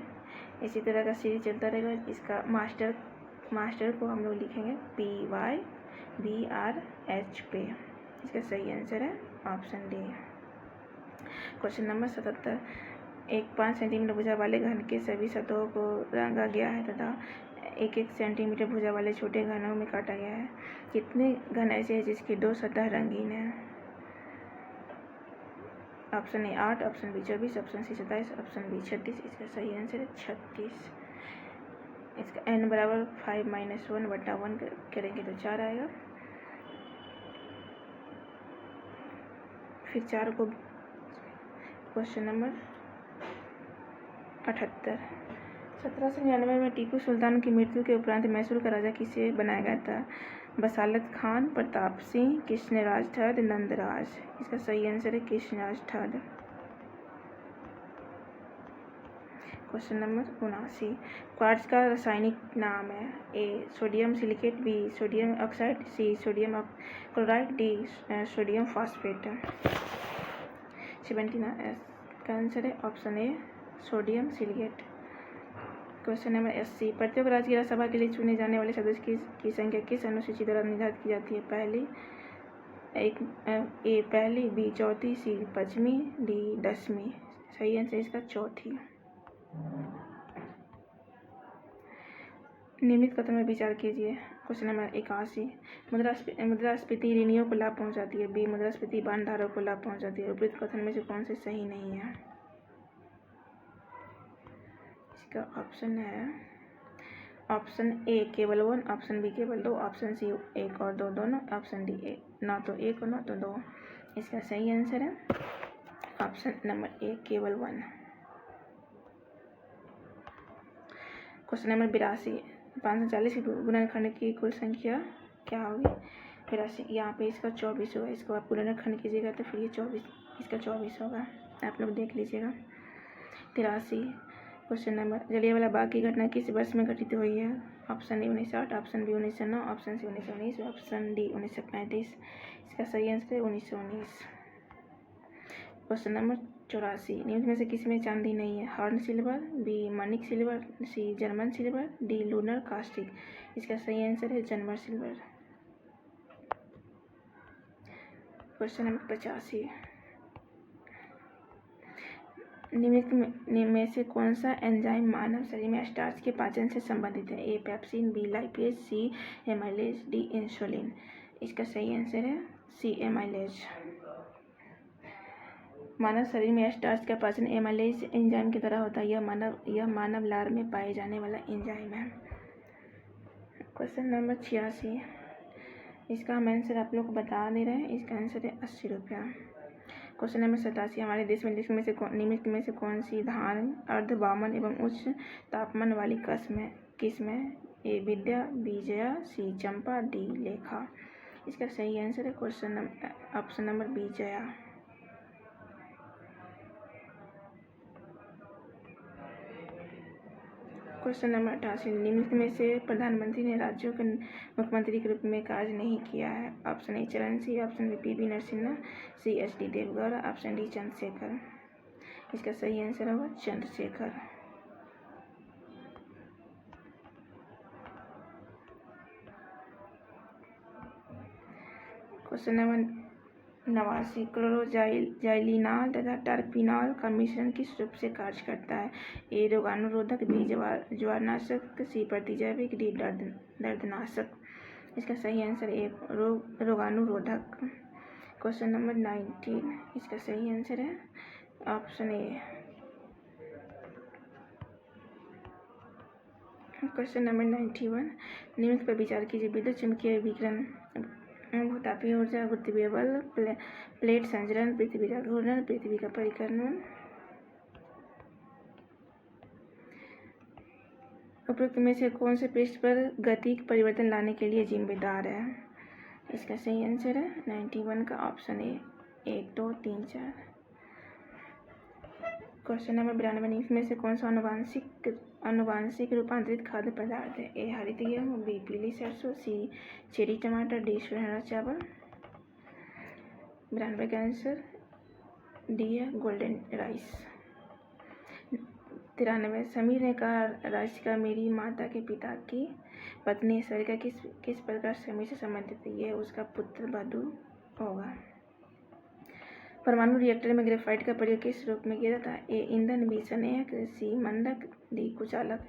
इसी तरह का सीरीज चलता रहेगा। इसका मास्टर को हम लोग लिखेंगे PYBRH पे। इसका सही आंसर है ऑप्शन डी। क्वेश्चन नंबर 77, एक 5 सेंटीमीटर भुजा वाले घन के सभी सतहों को रंगा गया है तथा 1-1 सेंटीमीटर भुजा वाले छोटे घनों में काटा गया है। कितने घन ऐसे हैं जिसकी 2 सतह रंगीन है? Option A 8, option B 24, option C 27, option B 36। इसका सही आंसर है 36। इसका n बराबर 5 - 1/1 करेंगे तो 4 आएगा। फिर 4 को क्वेश्चन नंबर 78, 1799 में टीपू सुल्तान की मृत्यु के उपरांत मैसूर का राजा किसे बनाया गया था? बसालत खान, प्रताप सिंह, कृष्णराज थर्ड, नंदराज। इसका सही आंसर है Krishnaraja third. Question number 79, quartz का रासायनिक नाम है? A sodium silicate, B sodium oxide, C sodium chloride, D sodium phosphate. 79 का आंसर है option A sodium silicate. Question number 80, प्रत्येक राज्य की राज्यसभा के लिए चुने जाने वाले सदस्य की संख्या किस अनुसूची द्वारा निर्धारित की जाती है? पहली, बी चौथी, सी 5वीं, डी 10वीं। सही आंसर इसका चौथी। निम्नलिखित कथन में विचार कीजिए। क्वेश्चन नंबर 81, मुद्रास्फीति ऋणियों को लाभ पहुंचाती है, बी मुद्रास्फीति बांडधारकों को लाभ पहुंचाती है। उपरोक्त कथन में से कौन से सही नहीं है? इसका ऑप्शन है ऑप्शन ए केवल 1, ऑप्शन बी केवल 2, ऑप्शन सी 1 और 2 दोनों, ऑप्शन डी ना तो 1 और ना तो 2। इसका सही आंसर है ऑप्शन नंबर ए केवल 1। क्वेश्चन नंबर 82, 540 के गुणनखंड की कुल संख्या क्या होगी? 82, यहाँ पे इसका 24 होगा। इसको आप गुणनखंड कीजिएगा तो फिर ये 24, इसका 24 होगा। आप लोग देख लीजिएगा। 83, क्वेश्चन नंबर, जलियांवाला बाग की घटना किस वर्ष में घटित हुई है? Option A 1960, option B 1909, option C 1919, option D 1935। इसका सही आंसर है 1919। क्वेश्चन नंबर 84, निम्न में से किसी में चांदी नहीं है? हॉर्न सिल्वर, बी मनिक silver, C German silver, D lunar caustic. इसका सही आंसर है जर्मन सिल्वर। क्वेश्चन नंबर 85, निम्न में से कौन सा एंजाइम मानव शरीर में स्टार्च के पाचन से संबंधित है? ए पेप्सिन, बी लाइपेज, सी एमाइलेज, डी इंसुलिन। इसका सही आंसर है सी एमाइलेज। मानव शरीर में स्टार्च का पाचन एमाइलेज एंजाइम की तरह होता है। यह मानव लार में पाए जाने वाला एंजाइम है। क्वेश्चन नंबर 86, इसका हम आंसर आप लोग को बता दे रहे हैं। इसका आंसर है 80 रुपया। क्वेश्चन नंबर 87, हमारे देश में निम्नलिखित में से कौन सी धान अर्धवामन एवं उच्च तापमान वाली किस्म है? A Vidya, B Jaya, C Champa, D Lekha. इसका सही आंसर है option number B Jaya. Question number 88, निम्न में से प्रधानमंत्री ने राज्यों के मुख्यमंत्री के रूप में कार्य नहीं किया है। Option A Charan Singh, option B P Narasimha, C H D Deve Gowda, option D Chandrashekhar. इसका सही आंसर होगा चंद्रशेखर। क्वेश्चन नंबर 89, क्लोरोजाइलिनॉल तथा टर्पिनॉल का मिश्रण किस रूप से कार्य करता है? ए रोगाणुरोधक, बी ज्वारनाशक, सी प्रतिजैविक, डी दर्दनाशक। इसका सही आंसर ए रोगाणुरोधक। क्वेश्चन नंबर 19, इसका सही आंसर है ऑप्शन ए। क्वेश्चन नंबर 91, निम्न पर विचार कीजिए। विद्युत चुम्बकीय विकिरण, भूतापीय ऊर्जा, गुरुत्वीय बल, प्लेट संचरण, पृथ्वी का घूर्णन, पृथ्वी का परिक्रमण। उपरोक्त में से कौन से पृष्ठ पर गति परिवर्तन लाने के लिए जिम्मेदार है? इसका सही आंसर है 91 का ऑप्शन ए 1, 2, 3, 4। क्वेश्चन नंबर 92, में से कौन सा अनुवांशिक रूपांतरित खाद्य पदार्थ है? ए हरित गेहूँ, बी पीली सरसों, सी चेरी टमाटर, डी सुनहरा चावल। 92 का आंसर डी है गोल्डन राइस। 93, समीर ने कहा राज्य का मेरी माता के पिता की पत्नी सरिता किस प्रकार समीर से संबंधित है? यह उसका पुत्र वधू होगा। परमाणु रिएक्टर में ग्रेफाइट का प्रयोग किस रूप में किया जाता है? ए ईंधन, बी संयोजक, सी मंदक, डी कुचालक।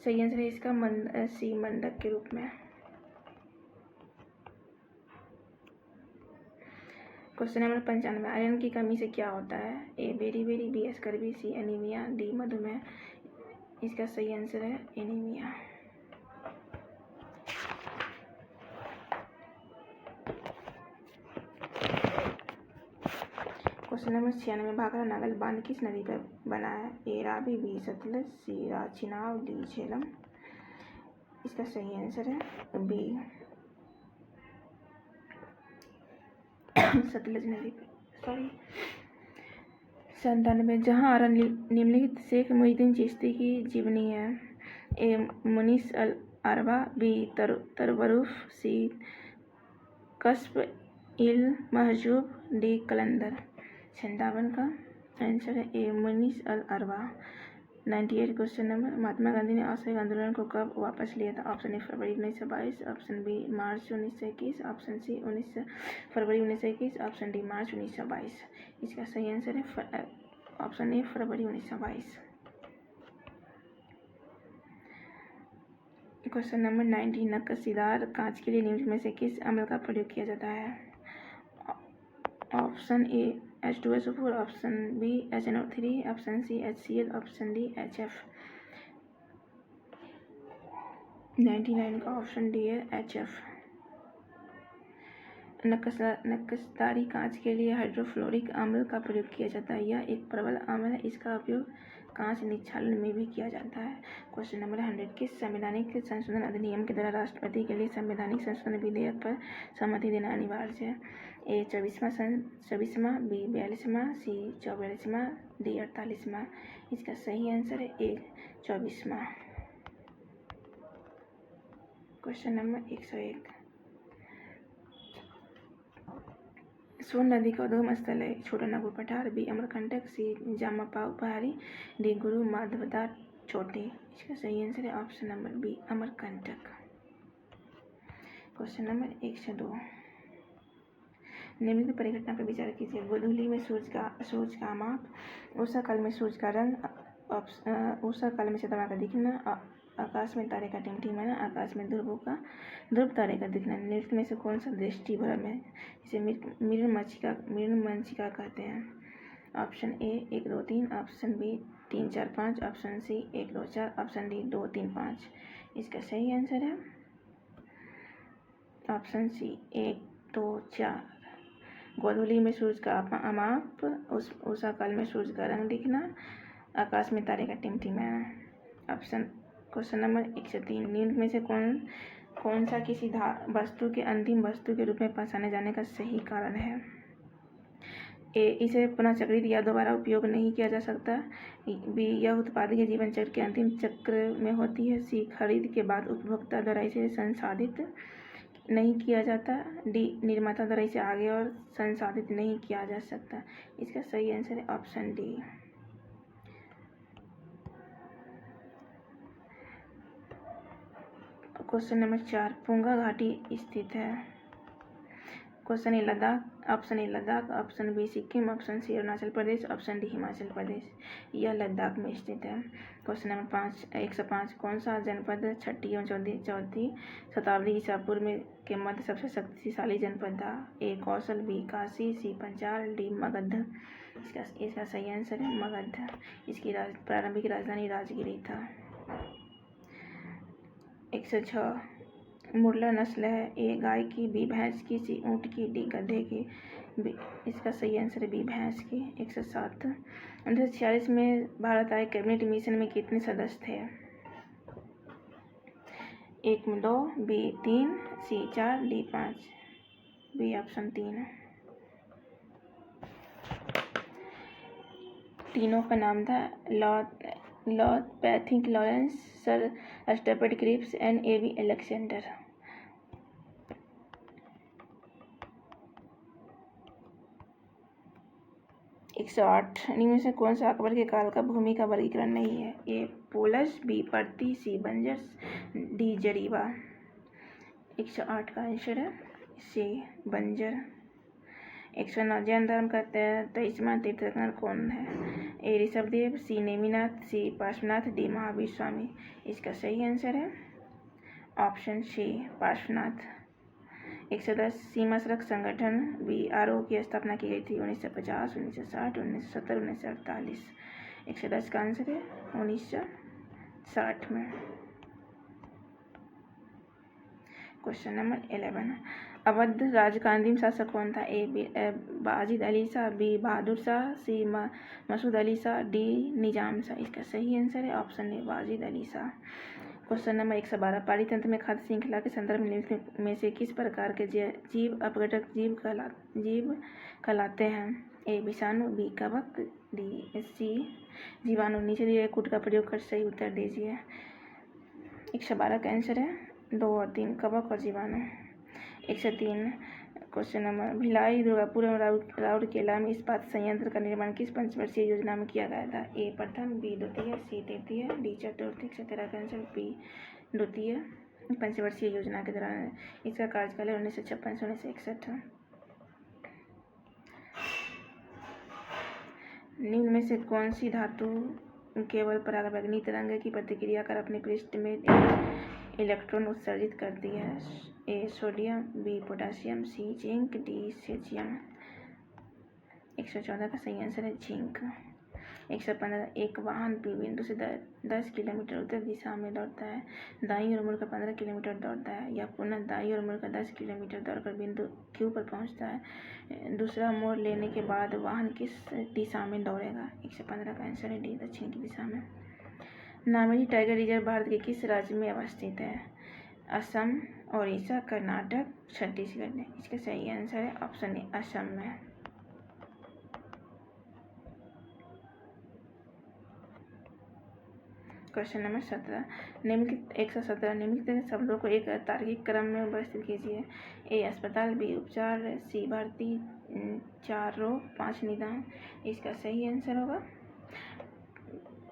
सही आंसर है इसका सी मंदक के रूप में। क्वेश्चन नंबर 95, आयरन की कमी से क्या होता है? A beri, B scurvy, C anaemia, D मधुमेह। इसका सही आंसर है anaemia. Question number 96, Bhakra Nangal बांध किस नदी पर बना है? A Ravi, B Sutlej, C Chenab, D Jhelum. इसका सही आंसर है बी सतलज नदी पर। 97, जहाँ आरा निम्नलिखित शेख मोहिउद्दीन चिश्ती की जीवनी है? ए मुनीस अल अरबा, बी तरवरुफ, सी कश्फ इल महजूब, डी कलंदर। 57 का आंसर है ए मुनीस अल अरबा। 98 क्वेश्चन नंबर, महात्मा गांधी ने असहयोग आंदोलन को कब वापस लिया था? ऑप्शन ए फरवरी 1922, ऑप्शन बी मार्च 1921, ऑप्शन सी फरवरी 1921, ऑप्शन डी मार्च 1922। इसका सही आंसर है ऑप्शन ए फरवरी 1922। क्वेश्चन नंबर 90, नक्काशीदार कांच के लिए निम्न में से किस अम्ल का प्रयोग किया जाता है? Option A H2SO4, option B HNO3, option C HCl, option D HF। 99 का ऑप्शन डी है HF। नक्काशीदारी कांच के लिए हाइड्रोफ्लोरिक अम्ल का प्रयोग किया जाता है। यह एक प्रबल अम्ल है। इसका उपयोग कांच निक्षालन में भी किया जाता है। क्वेश्चन नंबर 100, किस संवैधानिक संशोधन अधिनियम के द्वारा राष्ट्रपति के लिए संवैधानिक संशोधन विधेयक पर सहमति देना अनिवार्य है? ए 24वां, बी 42वां, सी 44वां, डी 48वां। इसका सही आंसर है ए 24वां। क्वेश्चन नंबर 101, सोन नदी का उद्गम स्थल है? छोटा नागपुर पठार, बी अमरकंटक, सी जामापाऊ पहाड़ी, डी गुरु माधवदार छोटे। इसका सही आंसर है option number B Amarkantak. Question number 102, निम्नलिखित परिघटना पर विचार कीजिए। गोधूली में सूरज का माप, उषा काल में सूरज का रंग, उषा काल में चंद्रमा का दिखना, आकाश में तारे का टिमटिमाना, आकाश में ध्रुव तारे का दिखना। निम्न में से कौन सा दृष्टिभ्रम है? इसे मृण्मयिका कहते हैं। Option A 1, 2, 3, option B 3, 4, 5, option C 1, 2, 4, option D 2, 3, 5। इसका सही आंसर है ऑप्शन सी 1, 2, 4। गोधूली में सूरज का माप, उषा काल में सूरज का रंग दिखना, आकाश में तारे का टिमटिमाना। क्वेश्चन नंबर 103, निम्न में से कौन सा किसी वस्तु के अंतिम वस्तु के रूप में पहचाने जाने का सही कारण है? ए, इसे पुनः चक्रित या दोबारा उपयोग नहीं किया जा सकता। बी, यह उत्पाद के जीवन चक्र के अंतिम चक्र में होती है। सी, खरीद के बाद उपभोक्ता द्वारा इसे संसाधित नहीं किया जाता। डी, निर्माता द्वारा इसे आगे और संसाधित नहीं किया जा सकता। इसका सही आंसर है ऑप्शन डी। क्वेश्चन नंबर 4, पुंगा घाटी स्थित है। Question A Ladakh, option A Ladakh, option B Sikkim, option C Arunachal Pradesh, option D Himachal Pradesh. यह लद्दाख में स्थित है। क्वेश्चन नंबर 5, 105, कौन सा जनपद 6ठी एवं 4वीं शताब्दी ईसा पूर्व में के मध्य सबसे शक्तिशाली जनपद था? ए कौशल, बी काशी, सी पंचाल, डी मगध। इसका सही आंसर है मगध। इसकी प्रारंभिक राजधानी राजगिरी था। 106, मुर्ला नस्ल है। ए गाय की, बी भैंस की, सी ऊँट की, डी गधे की। इसका सही आंसर है बी भैंस की। 107, 1946 में भारत आए कैबिनेट मिशन में कितने सदस्य थे? 1, 2, B 3, C 4, D 5। B option 3। तीनों का नाम था lord Pethick Lawrence, sir Stafford Cripps and A B Alexander. 108, इनमें से कौन सा अकबर के काल का भूमि का वर्गीकरण नहीं है? ए पोलस, बी पर्ती, सी बंजर, डी जरीबा। 108 का आंसर है सी बंजर। 109, जैन धर्म का 23वां तीर्थंकर कौन है? ए ऋषभदेव, सी नेमिनाथ, सी पार्श्वनाथ, डी महावीर स्वामी। इसका सही आंसर है ऑप्शन सी पार्श्वनाथ। 110, सीमा सड़क संगठन BRO की स्थापना की गई थी? 1950, 1960, 1970, 1948। 110 का आंसर है 1960 में। क्वेश्चन नंबर 11, अवध राज्य का अंतिम शासक कौन था? ए बाजिद अली शाह, बी बहादुर शाह, सी मसूद अली शाह, डी निजाम शाह। इसका सही आंसर है ऑप्शन ए बाजिद अली शाह। क्वेश्चन नंबर 112, पारितंत्र में खाद्य श्रृंखला के संदर्भ में से किस प्रकार के जीव अपघटक जीव कहलाते हैं? ए विषाणु, बी कवक, डी सी जीवाणु। नीचे दिए गए कूट का प्रयोग कर सही उत्तर दीजिए। 112 का आंसर है 2 और 3, कवक और जीवाणु। 103, क्वेश्चन नंबर, भिलाई, दुर्गापुर एवं राउरकेला में इस्पात संयंत्र का निर्माण किस पंचवर्षीय योजना में किया गया था? ए प्रथम, बी द्वितीय, सी तृतीय, डी चतुर्थ। 113 का आंसर बी द्वितीय पंचवर्षीय योजना के दौरान। इसका कार्यकाल है 1956 से 1961। निम्न में से कौन सी धातु केवल पराबैंगनी तरंग की प्रतिक्रिया कर अपने पृष्ठ में इलेक्ट्रॉन उत्सर्जित करती है? A sodium, B potassium, C zinc, D caesium. 114 का सही आंसर है जिंक। 115, एक वाहन पी बिंदु से 10 किलोमीटर उत्तर दिशा में दौड़ता है, दाईं ओर मुड़कर 15 किलोमीटर दौड़ता है या पुनः दाईं ओर मुड़कर 10 किलोमीटर दौड़कर बिंदु क्यू पर पहुंचता है। दूसरा मोड़ लेने के बाद वाहन किस दिशा में दौड़ेगा? 115 का आंसर है डी दक्षिण की दिशा में। नामेरी टाइगर रिजर्व भारत के किस राज्य में अवस्थित है? असम, ओडिशा, कर्नाटक, छत्तीसगढ़। इसका सही आंसर है ऑप्शन ए असम में। क्वेश्चन नंबर 17, निम्नलिखित 117 निम्नलिखित शब्दों को एक तार्किक क्रम में व्यवस्थित कीजिए। ए अस्पताल, बी उपचार, सी भर्ती, 4 रोग, 5 निदान। इसका सही आंसर होगा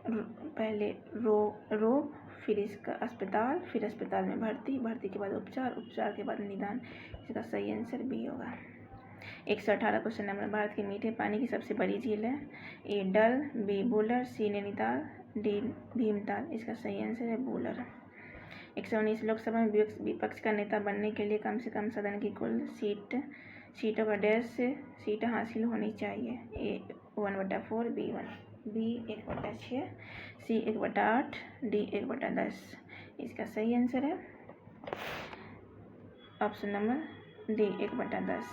पहले रोग, फिर इसका अस्पताल, फिर अस्पताल में भर्ती, भर्ती के बाद उपचार, उपचार के बाद निदान। इसका सही आंसर बी होगा। 118 क्वेश्चन नंबर, भारत के मीठे पानी की सबसे बड़ी झील है? ए डल, बी बुलर, सी नैनीताल, डी भीमताल। इसका सही आंसर है बुलर। 119 लोकसभा में विपक्ष का नेता बनने के लिए कम से कम सदन की कुल सीटों का डैश सीट हासिल होनी चाहिए? ए 1/4, बी 1/6, सी 1/8, डी 1/10। इसका सही आंसर है option number D 1/10।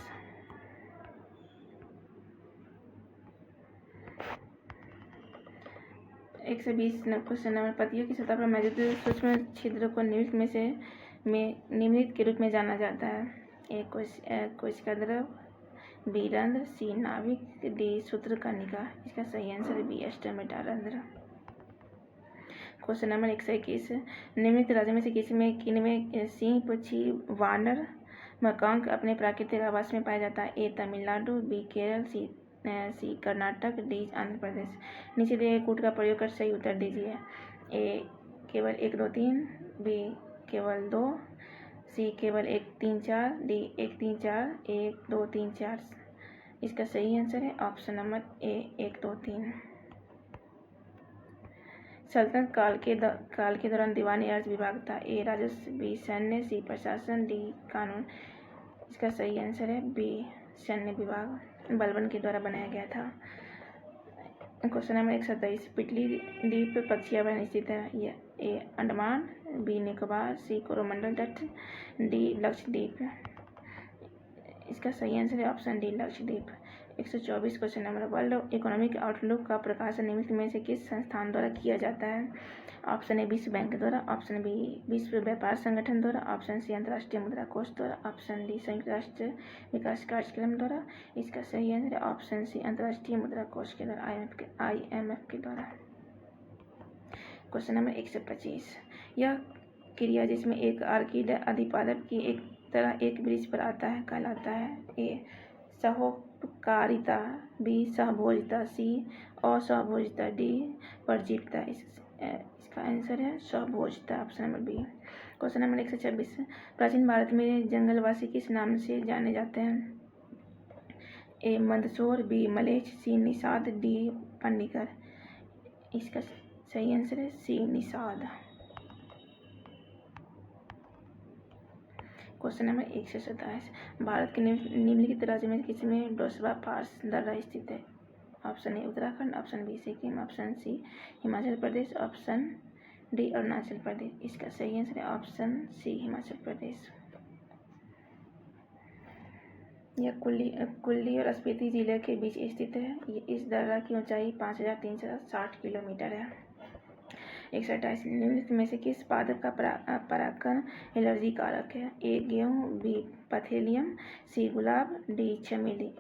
120 question number, पतियों की सतह पर मौजूद सूक्ष्म छिद्र को निम्नलिखित के रूप में जाना जाता है? ए कोशिका द्रव, बी रंध्र, सी नाभिक, डी सूत्रकर्णिका। इसका सही आंसर है बी स्टोमेटा रंध्र। क्वेश्चन नंबर 121, निम्नलिखित राज्यों में से किनमें सिंह, पक्षी, वानर, मकांक अपने प्राकृतिक आवास में पाया जाता है? ए तमिलनाडु, बी केरल, सी कर्नाटक, डी आंध्र प्रदेश। नीचे दिए गए कूट का प्रयोग कर सही उत्तर दीजिए। ए केवल 1 2 3, बी केवल 2, सी केवल 1 3 4, डी 1 3 4, 1 2 3 4। इसका सही आंसर है ऑप्शन नंबर ए 1 2 3। सल्तनत काल के दौरान दीवानी अर्ज विभाग था? ए राजस्व, बी सैन्य, सी प्रशासन, डी कानून। इसका सही आंसर है बी सैन्य विभाग बलबन के द्वारा बनाया गया था। क्वेश्चन नंबर 127, पिटली द्वीप पक्षी अभयारण्य स्थित है? ए अंडमान, बी निकोबार, सी कोरोमंडल तट, डी लक्षद्वीप। इसका सही आंसर है option D Lakshadweep. 124 question number, world economic outlook का प्रकाशन निम्नलिखित में से किस संस्थान द्वारा किया जाता है? ऑप्शन ए विश्व बैंक द्वारा, ऑप्शन बी विश्व व्यापार संगठन द्वारा, ऑप्शन सी अंतर्राष्ट्रीय मुद्रा कोष द्वारा, ऑप्शन डी संयुक्त राष्ट्र विकास कार्यक्रम द्वारा। इसका सही आंसर है ऑप्शन सी अंतर्राष्ट्रीय मुद्रा कोष के द्वारा, IMF के द्वारा। क्वेश्चन नंबर 125, यह क्रिया जिसमें एक आर्किड अधिपादप की एक तरह एक वृक्ष पर आता है कहलाता है? ए सहोपकारिता, बी सहभोजिता, सी असहभोजिता, डी परजीविता। इसका आंसर है सहभोजिता, option number B. Question number 126, प्राचीन भारत में जंगलवासी किस नाम से जाने जाते हैं? ए मंदसौर, बी मलेच्छ, सी निषाद, डी पन्नीकर। इसका सही आंसर है सी निषाद। क्वेश्चन नंबर 127, भारत के निम्नलिखित राज्य में किसमें डोसवा पास दर्रा स्थित है? Option A Uttarakhand, option B Sikkim, option C Himachal Pradesh, option D Arunachal Pradesh. इसका सही आंसर है ऑप्शन सी हिमाचल प्रदेश। यह कुल्ली और स्पीति जिले के बीच स्थित है। इस दर्रा की ऊंचाई 5360 किलोमीटर है। 128, निम्नलिखित में से किस पादप का परागकण एलर्जी कारक है? ए गेहूँ, बी पथेलियम, सी गुलाब, डी चमेली।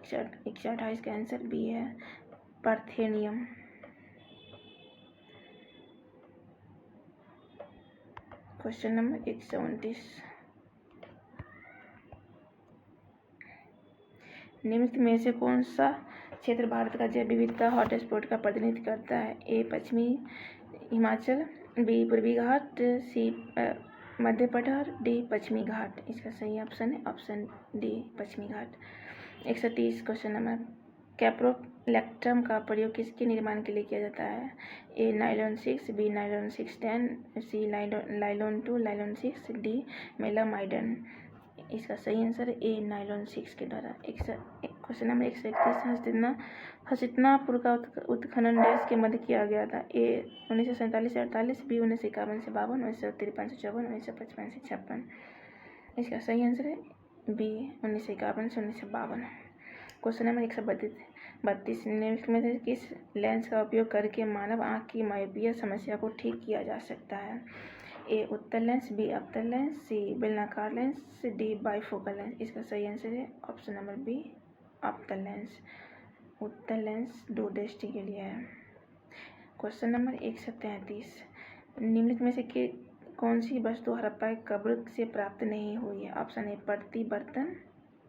128 का आंसर बी है पार्थेनियम। क्वेश्चन नंबर 129, निम्नलिखित में से कौन सा क्षेत्र भारत का जैव विविधता हॉटस्पॉट का प्रतिनिधित्व करता है? ए पश्चिमी हिमाचल, बी पूर्वी घाट, सी मध्य पठार, डी पश्चिमी घाट। इसका सही ऑप्शन है ऑप्शन डी पश्चिमी घाट। 130 क्वेश्चन नंबर, कैप्रोलैक्टम का प्रयोग किसके निर्माण के लिए किया जाता है? ए नायलॉन 6, बी नायलॉन 610, सी नायलॉन 2, नायलॉन 6, डी मेलामाइडन। इसका सही आंसर है ए नायलॉन 6 के द्वारा। क्वेश्चन नंबर 131, हसितनापुर का उत्खनन देश के मध्य किया गया था? ए 1947 से 48, बी 1951 से 52, 1953 से 54, 1955 से 56। इसका सही आंसर है बी 1951 से 1952। क्वेश्चन नंबर 132, निम्नलिखित में से किस लेंस का उपयोग करके मानव आँख की मायोपिया समस्या को ठीक किया जा सकता है? ए उत्तल लेंस, बी अवतल लेंस, सी बेलनाकार लेंस, डी बाइफोकल लेंस। इसका सही आंसर है ऑप्शन नंबर बी अवतल लेंस। उत्तल लेंस दूरदृष्टि के लिए है। क्वेश्चन नंबर 133, निम्नलिखित में से कौन सी वस्तु हड़प्पा की कब्र से प्राप्त नहीं हुई है? ऑप्शन ए पत्ती बर्तन,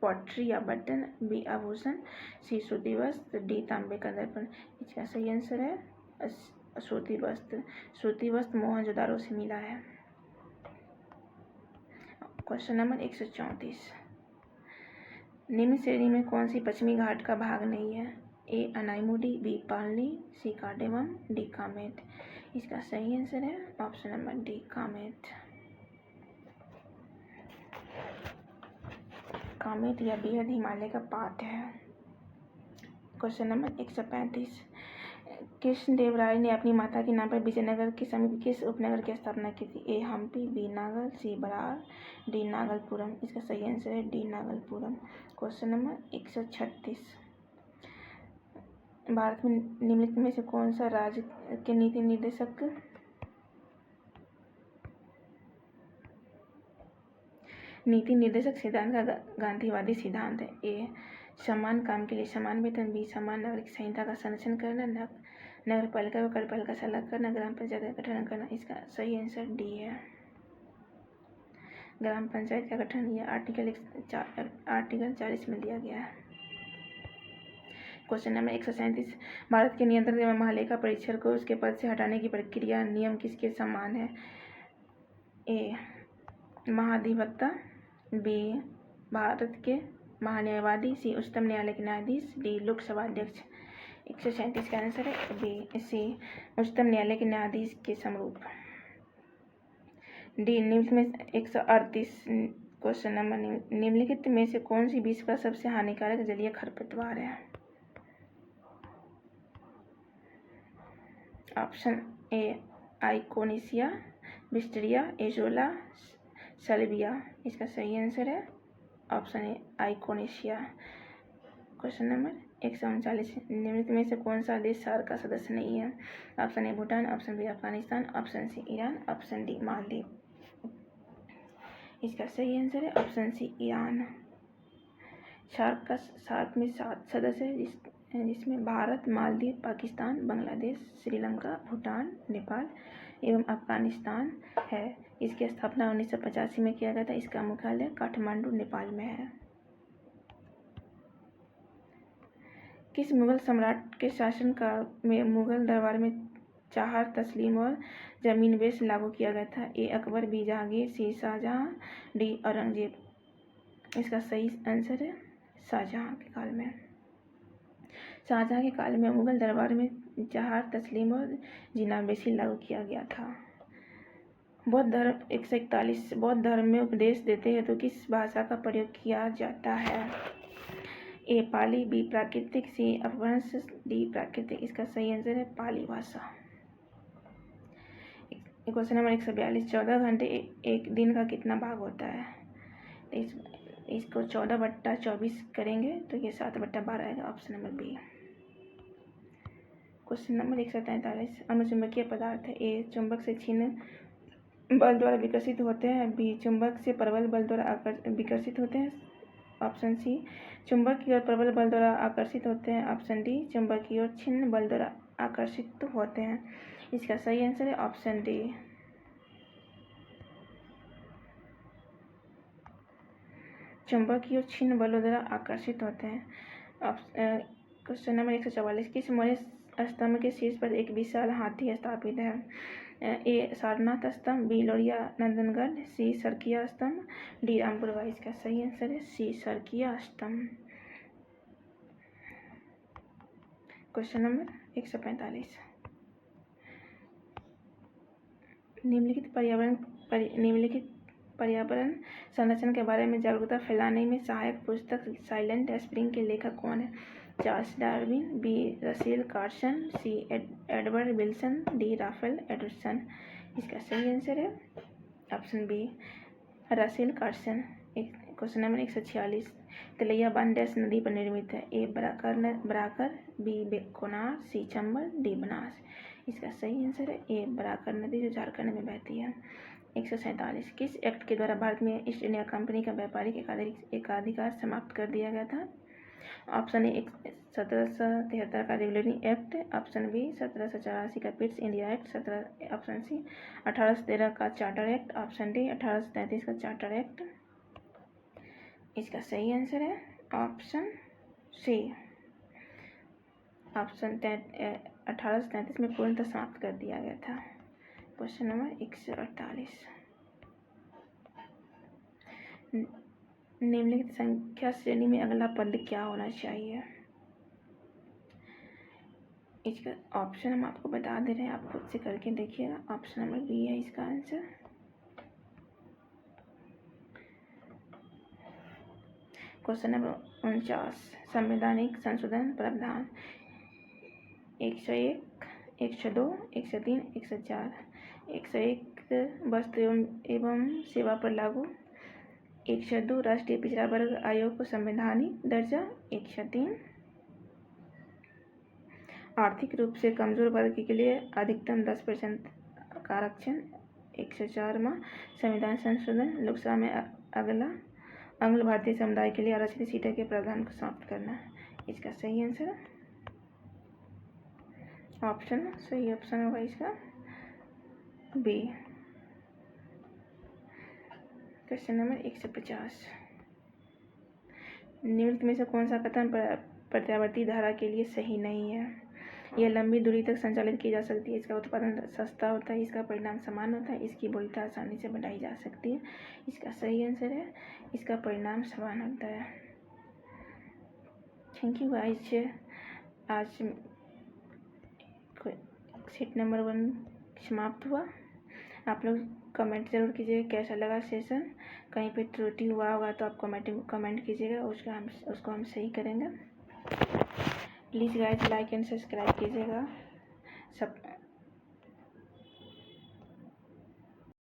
पॉटरी या बर्तन, बी आभूषण, सी सूती वस्त्र, डी तांबे का दर्पण। इसका सही आंसर है सूती वस्त्र। सूती वस्त्र मोहनजोदारो से मिला है। क्वेश्चन नंबर 134, निम्न श्रेणी में कौन सी पश्चिमी घाट का भाग नहीं है? ए अनाईमुडी, बी पालनी, सी कार्डेमम, डी कामेट। इसका सही आंसर है option number D Kamet. Kamet या बेहद हिमालय का पार्ट है। क्वेश्चन नंबर 135, कृष्णदेव राय ने अपनी माता के नाम पर विजयनगर के समीप किस उपनगर की स्थापना की थी? ए हम्पी, बी नागल, सी बरार, डी नागलपुरम। इसका सही आंसर है डी नागलपुरम। क्वेश्चन नंबर 136, भारत में निम्नलिखित में से कौन सा राज्य के नीति निर्देशक सिद्धांत का गांधीवादी सिद्धांत है? ए समान काम के लिए समान वेतन। बी समान नागरिक संहिता का संरक्षण करना। नगर पालिका को कार्यपालिका से अलग करना। ग्राम पंचायत का गठन करना। इसका सही आंसर डी है। ग्राम पंचायत का गठन यह आर्टिकल 40 में दिया गया है। क्वेश्चन नंबर 137, भारत के नियंत्रक एवं महालेखा परीक्षक को उसके पद से हटाने की प्रक्रिया नियम किसके समान है? ए महाधिवक्ता, बी भारत के महान्यायवादी, सी उच्चतम न्यायालय के न्यायाधीश, डी लोकसभा अध्यक्ष। 137 का आंसर है बी सी उच्चतम न्यायालय के न्यायाधीश के समरूप। डी निम्नलिखित में 138 क्वेश्चन नंबर निम्नलिखित में से कौन सी विश्व का सबसे हानिकारक जलीय खरपतवार है? ऑप्शन ए आइकोनिसिया, विस्टरिया, एजोला, सल्विया। इसका सही आंसर है ऑप्शन ए आइकोनिसिया। क्वेश्चन नंबर 139, निम्नलिखित में से कौन सा देश सार्क का सदस्य नहीं है? Option A Bhutan, option B Afghanistan, option C Iran, option D Maldives. इसका सही आंसर है ऑप्शन सी ईरान। सार्क में 7 सदस्य है जिसमें भारत, मालदीव, पाकिस्तान, बांग्लादेश, श्रीलंका, भूटान, नेपाल एवं अफगानिस्तान है। इसकी स्थापना 1985 में किया गया था। इसका मुख्यालय काठमांडू, नेपाल में है। किस मुगल सम्राट के शासनकाल में मुगल दरबार में चाहर तस्लीम और जमीन बेस लागू किया गया था? ए अकबर, बी जहांगीर, सी शाहजहां, डी औरंगजेब। इसका सही आंसर है शाहजहां के काल में। शाहजहां के काल में मुगल दरबार में चाहर तस्लीम और जिनाबेसी लागू किया गया था। बौद्ध धर्म 141 बौद्ध धर्म में उपदेश देते हैं तो किस भाषा का प्रयोग किया जाता है? ए पाली, बी प्राकृतिक, सी अपभ्रंश, डी प्राकृतिक। इसका सही आंसर है पाली भाषा। क्वेश्चन नंबर 142, 14 घंटे एक दिन का कितना भाग होता है? इसको 14/24 करेंगे तो ये 7/12 आएगा। Option number B. Question number 143, अनुचुंबकीय पदार्थ है। ए चुंबक से क्षीण बल द्वारा विकसित होते हैं, बी चुंबक से प्रबल बल द्वारा विकसित होते हैं, ऑप्शन सी चुंबक की ओर प्रबल बल द्वारा आकर्षित होते हैं, ऑप्शन डी चुंबक की ओर क्षीण बल द्वारा आकर्षित होते हैं। इसका सही आंसर है ऑप्शन डी। चुंबक की ओर क्षीण बलों द्वारा आकर्षित होते हैं। क्वेश्चन नंबर 144, किस मौर्य स्तंभ के शीर्ष पर एक विशाल हाथी स्थापित है? ए सारनाथ स्तंभ, बी लोरिया नंदनगढ़, सी सरकिया स्तंभ, डी रामपुरवा। इसका सही आंसर है सी सरकिया स्तंभ। क्वेश्चन नंबर 145, निम्नलिखित पर्यावरण संरक्षण के बारे में जागरूकता फैलाने में सहायक पुस्तक साइलेंट स्प्रिंग के लेखक कौन है? Charles Darwin, B Russell Carson, C Edward Wilson, D Raphael Ederson. इसका सही आंसर है option B Russell Carson. Question number 146, Tilaiya बांध डैश नदी पर निर्मित है? A Barakar, B Konar, C Chambal, D Banas. इसका सही आंसर है ए बराकर नदी जो झारखंड में बहती है। 147, किस एक्ट के द्वारा भारत में ईस्ट इंडिया कंपनी का व्यापारिक एकाधिकार समाप्त कर दिया गया था? ऑप्शन ए 1773 का रेगुलेटिंग एक्ट, ऑप्शन बी 1784 का Pitt's India act, option C 1813 का चार्टर एक्ट, ऑप्शन डी 1833 का चार्टर एक्ट। इसका सही आंसर है ऑप्शन सी। ऑप्शन 1833 में पूर्णतः समाप्त कर दिया गया था। क्वेश्चन नंबर 148, निम्नलिखित संख्या श्रेणी में अगला पद क्या होना चाहिए? इसका ऑप्शन हम आपको बता दे रहे हैं, आप खुद से करके देखिएगा। ऑप्शन नंबर बी है इसका आंसर। क्वेश्चन नंबर 49, संवैधानिक संशोधन प्रावधान 101, 102, 103, 104। 101 वस्तु एवं सेवा पर लागू, 102 राष्ट्रीय पिछड़ा वर्ग आयोग को संवैधानिक दर्जा, 103 आर्थिक रूप से कमजोर वर्ग के लिए अधिकतम 10% का आरक्षण, 104वां संविधान संशोधन लोकसभा में अगला आंग्ल भारतीय समुदाय के लिए आरक्षित सीटों के प्रावधान को समाप्त करना। इसका सही आंसर है ऑप्शन, सही ऑप्शन होगा इसका बी। क्वेश्चन नंबर 150, निम्नलिखित में से कौन सा कथन प्रत्यावर्ती धारा के लिए सही नहीं है? यह लंबी दूरी तक संचालित की जा सकती है, इसका उत्पादन सस्ता होता है, इसका परिणाम समान होता है, इसकी वोल्टता आसानी से बढ़ाई जा सकती है। इसका सही आंसर है इसका परिणाम समान होता है। थैंक यू गाइस, आज सीट नंबर 1 समाप्त हुआ। आप लोग कमेंट ज़रूर कीजिएगा कैसा लगा सेशन। कहीं पे त्रुटि हुआ होगा तो आप कमेंट कीजिएगा, उसको हम सही करेंगे। Please guys like and subscribe कीजिएगा। सब